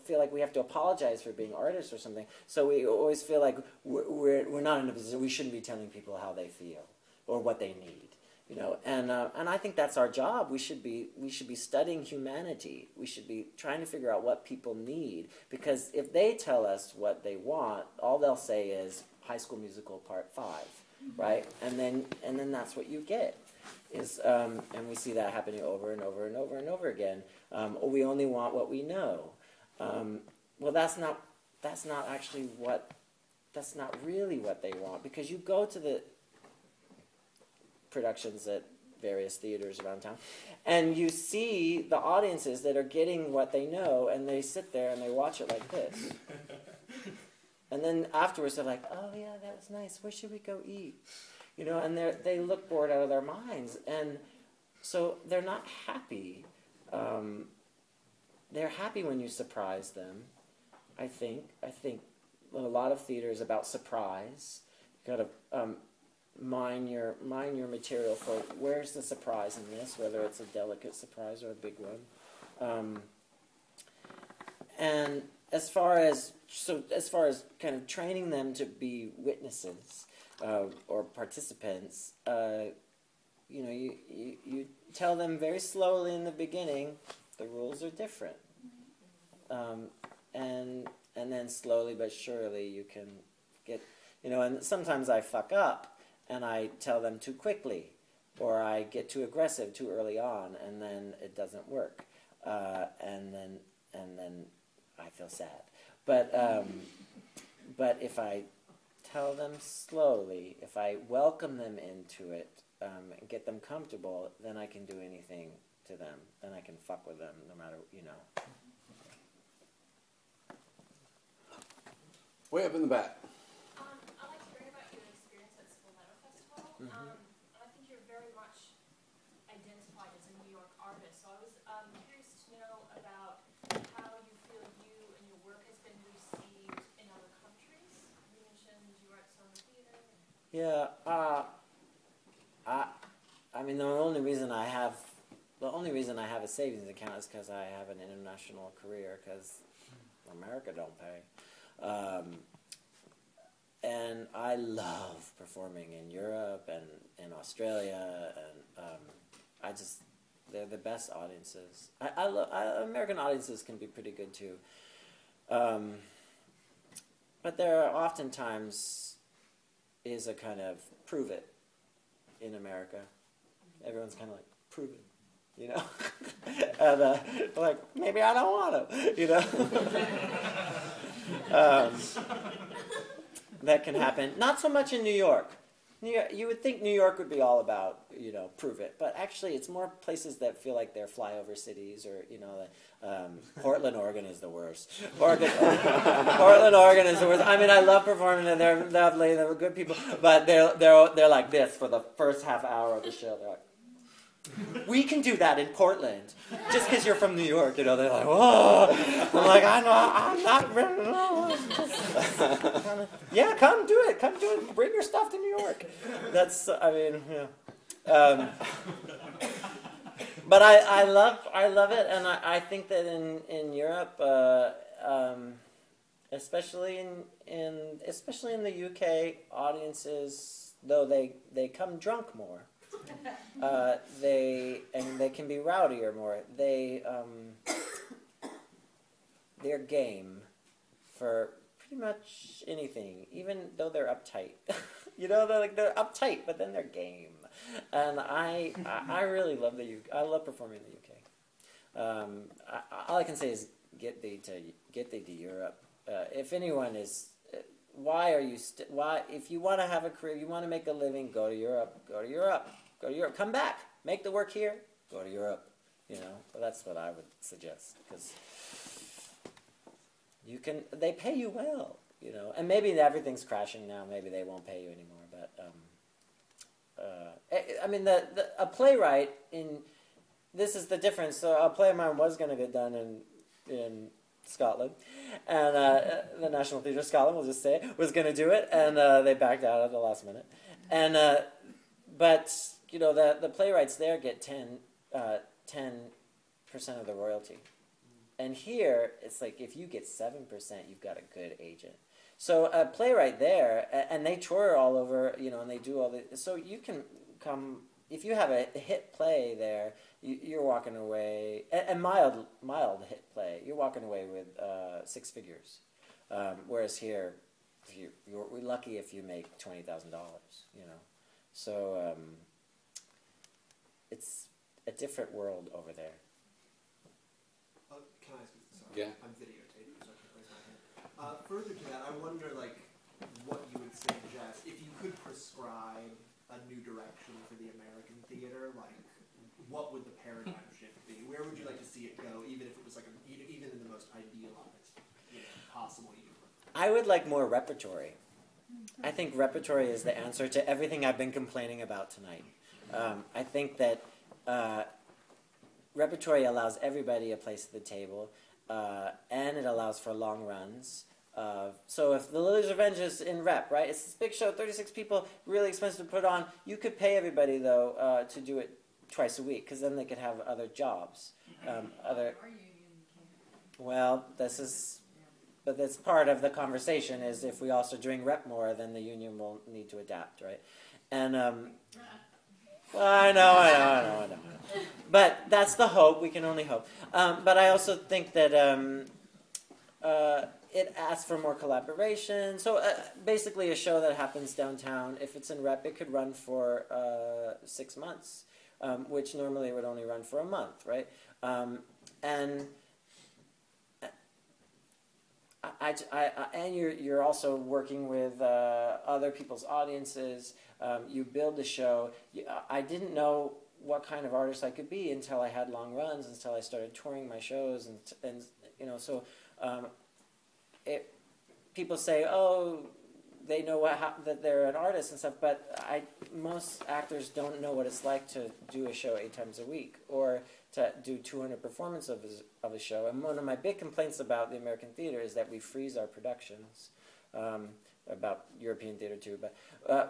feel like we have to apologize for being artists or something. So we always feel like we're not in a position, we shouldn't be telling people how they feel or what they need, And I think that's our job. We should be studying humanity. We should be trying to figure out what people need, because if they tell us what they want, all they'll say is High School Musical Part 5. Right, and then that's what you get, and we see that happening over and over and over and over again. We only want what we know. Well, that's not really what they want, because you go to the productions at various theaters around town, and you see the audiences that are getting what they know, and they sit there and they watch it like this. And then afterwards, they're like, "Oh yeah, that was nice. Where should we go eat?" And they look bored out of their minds, and so they're not happy. They're happy when you surprise them. I think a lot of theater is about surprise. You got to mine your material for where's the surprise in this, whether it's a delicate surprise or a big one. And as far as kind of training them to be witnesses or participants, you tell them very slowly in the beginning the rules are different, and then slowly but surely you can get, and sometimes I fuck up and I tell them too quickly, or I get too aggressive too early on, and then it doesn't work, and then I feel sad. But if I tell them slowly, if I welcome them into it, and get them comfortable, then I can do anything to them. Then I can fuck with them no matter, Way up in the back. I'd like to hear about your experience at Spoleto Festival. Mm-hmm. I think you're very much identified as a New York artist. So I was curious to know about how you feel you and your work has been received in other countries. You mentioned you were at Summer Theater. Yeah, I mean, the only reason I have a savings account is because I have an international career, because America don't pay. And I love performing in Europe and in Australia, and they're the best audiences. American audiences can be pretty good too. But there are oftentimes is a kind of prove it in America. Everyone's kind of like, prove it, and like, maybe I don't want to, that can happen. Not so much in New York. You would think New York would be all about, prove it. But actually, it's more places that feel like they're flyover cities, or, Portland, Oregon is the worst. Portland, Oregon is the worst. I mean, I love performing, and they're lovely, they're good people. But they're like this for the first half hour of the show. They're like, we can do that in Portland, just because you're from New York. They're like, whoa. I'm like, I'm not. Yeah, come do it. Bring your stuff to New York. That's, I mean, yeah. But I love it, and I think that in Europe, especially in the UK, audiences, though they come drunk more, they can be rowdier more. They're game for pretty much anything, even though they're uptight. They're uptight, but then they're game. And I really love the UK. I love performing in the UK. All I can say is get thee to Europe. If anyone is, why are you? Why, if you want to have a career, you want to make a living, go to Europe. Go to Europe. Go to Europe. Come back. Make the work here. Go to Europe. Well, that's what I would suggest, because they pay you well, and maybe everything's crashing now. Maybe they won't pay you anymore. But I mean, a playwright this is the difference. So a play of mine was going to get done in Scotland, and the National Theatre of Scotland, we'll just say, was going to do it, and they backed out at the last minute. And but the playwrights there get 10% of the royalty. And here, it's like if you get 7%, you've got a good agent. So a playwright there, and they tour all over, and they do all the. So you can come, if you have a hit play there, you're walking away, a mild hit play, you're walking away with 6 figures. Whereas here, you're lucky if you make $20,000, So it's a different world over there. Can I ask you? Sorry, Yeah. I'm videotaping, so I can raise my hand. Further to that, I wonder, what you would suggest if you could prescribe a new direction for the American theater. What would the paradigm shift be? Where would you like to see it go, even if it was even in the most idealized, possible universe? I would like more repertory. I think repertory is the answer to everything I've been complaining about tonight. I think that repertory allows everybody a place at the table, and it allows for long runs. So if The Lily's Revenge is in rep, right? It's this big show, 36 people, really expensive to put on. You could pay everybody, though, to do it twice a week, because then they could have other jobs. Well, but that's part of the conversation, is if we also doing rep more, then the union will need to adapt, right? And well, I know. But that's the hope. We can only hope. But I also think that it asks for more collaboration. So basically a show that happens downtown, if it's in rep, it could run for 6 months, which normally would only run for a month, right? And you're also working with other people's audiences. You build the show. I didn't know what kind of artist I could be until I had long runs, until I started touring my shows, and so people say, oh, they know that they're an artist and stuff, but most actors don't know what it's like to do a show 8 times a week, or to do 200 performances of a show. And one of my big complaints about the American theater is that we freeze our productions, about European theater too, but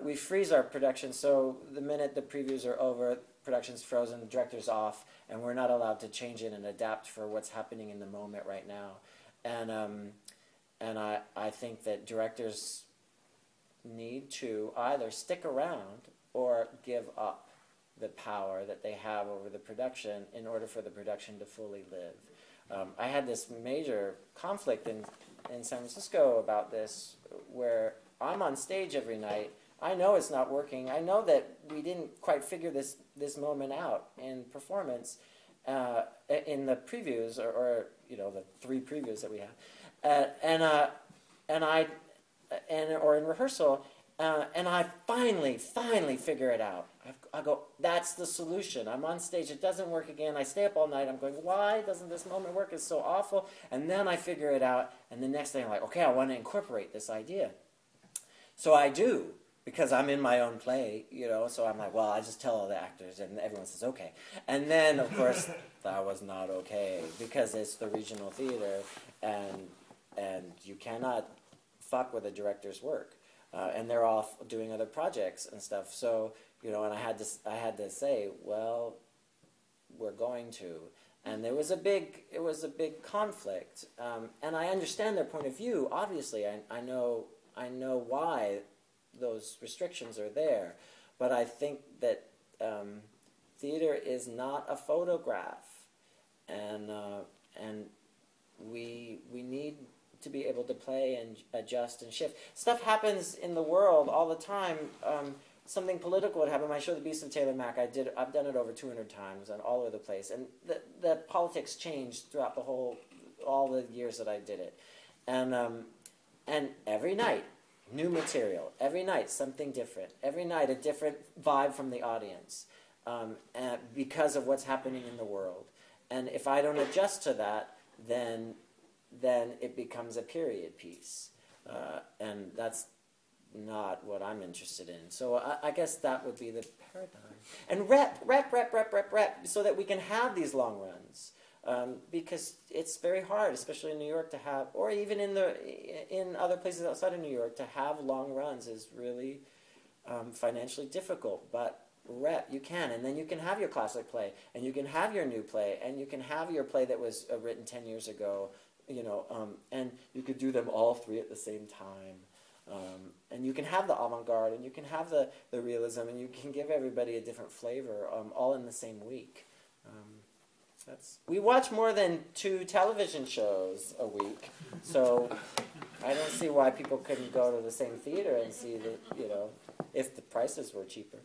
we freeze our productions, so the minute the previews are over, production's frozen, the director's off, and we're not allowed to change it and adapt for what's happening in the moment right now. And I think that directors need to either stick around or give up the power that they have over the production in order for the production to fully live. I had this major conflict in San Francisco about this, where I'm on stage every night. I know it's not working. I know that we didn't quite figure this moment out in performance, in the previews, or the 3 previews that we have, or in rehearsal, and I finally figure it out. I go, that's the solution. I'm on stage, it doesn't work again. I stay up all night, I'm going, why doesn't this moment work? It's so awful. And then I figure it out, and the next day I'm like, okay, I want to incorporate this idea. So I do, because I'm in my own play, so I'm like, well, I just tell all the actors, and everyone says, okay. And then, of course, that was not okay, because it's the regional theater, and you cannot fuck with a director's work. And they're off doing other projects and stuff. So, and I had to say, well, were going to. And it was a big conflict, and I understand their point of view. Obviously, I know why those restrictions are there, but I think that theater is not a photograph, and we need to be able to play and adjust and shift. Stuff happens in the world all the time. Something political would happen. I show The Beast of Taylor Mac. I've done it over 200 times and all over the place. And the politics changed throughout all the years that I did it. And every night, new material. Every night, something different. Every night, a different vibe from the audience because of what's happening in the world. And if I don't adjust to that, then it becomes a period piece. And that's not what I'm interested in. So I guess that would be the paradigm. And rep, so that we can have these long runs. Because it's very hard, especially in New York, to have, or even in other places outside of New York, to have long runs is really financially difficult. But rep, you can. And then you can have your classic play, and you can have your new play, and you can have your play that was written 10 years ago, and you could do them all three at the same time. And you can have the avant-garde, and you can have the realism, and you can give everybody a different flavor, all in the same week. We watch more than 2 television shows a week, so I don't see why people couldn't go to the same theater and see if the prices were cheaper.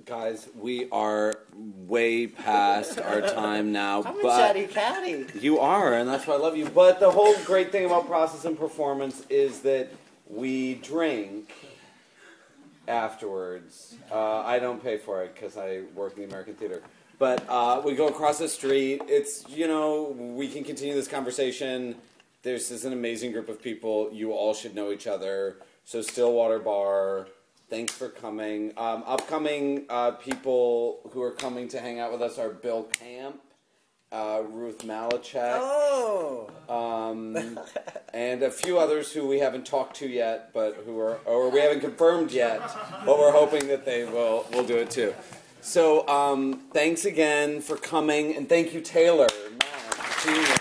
Guys, we are way past our time now. I'm but a chatty catty. You are, and that's why I love you. But the whole great thing about process and performance is that we drink afterwards. I don't pay for it because I work in the American Theater. But we go across the street. It's, we can continue this conversation. This is an amazing group of people. You all should know each other. So Stillwater Bar, thanks for coming. Upcoming people who are coming to hang out with us are Bill Camp, Ruth Malachek, and a few others who we haven't talked to yet, but or we haven't confirmed yet, but we're hoping that they will do it too. So thanks again for coming, and thank you, Taylor. Man,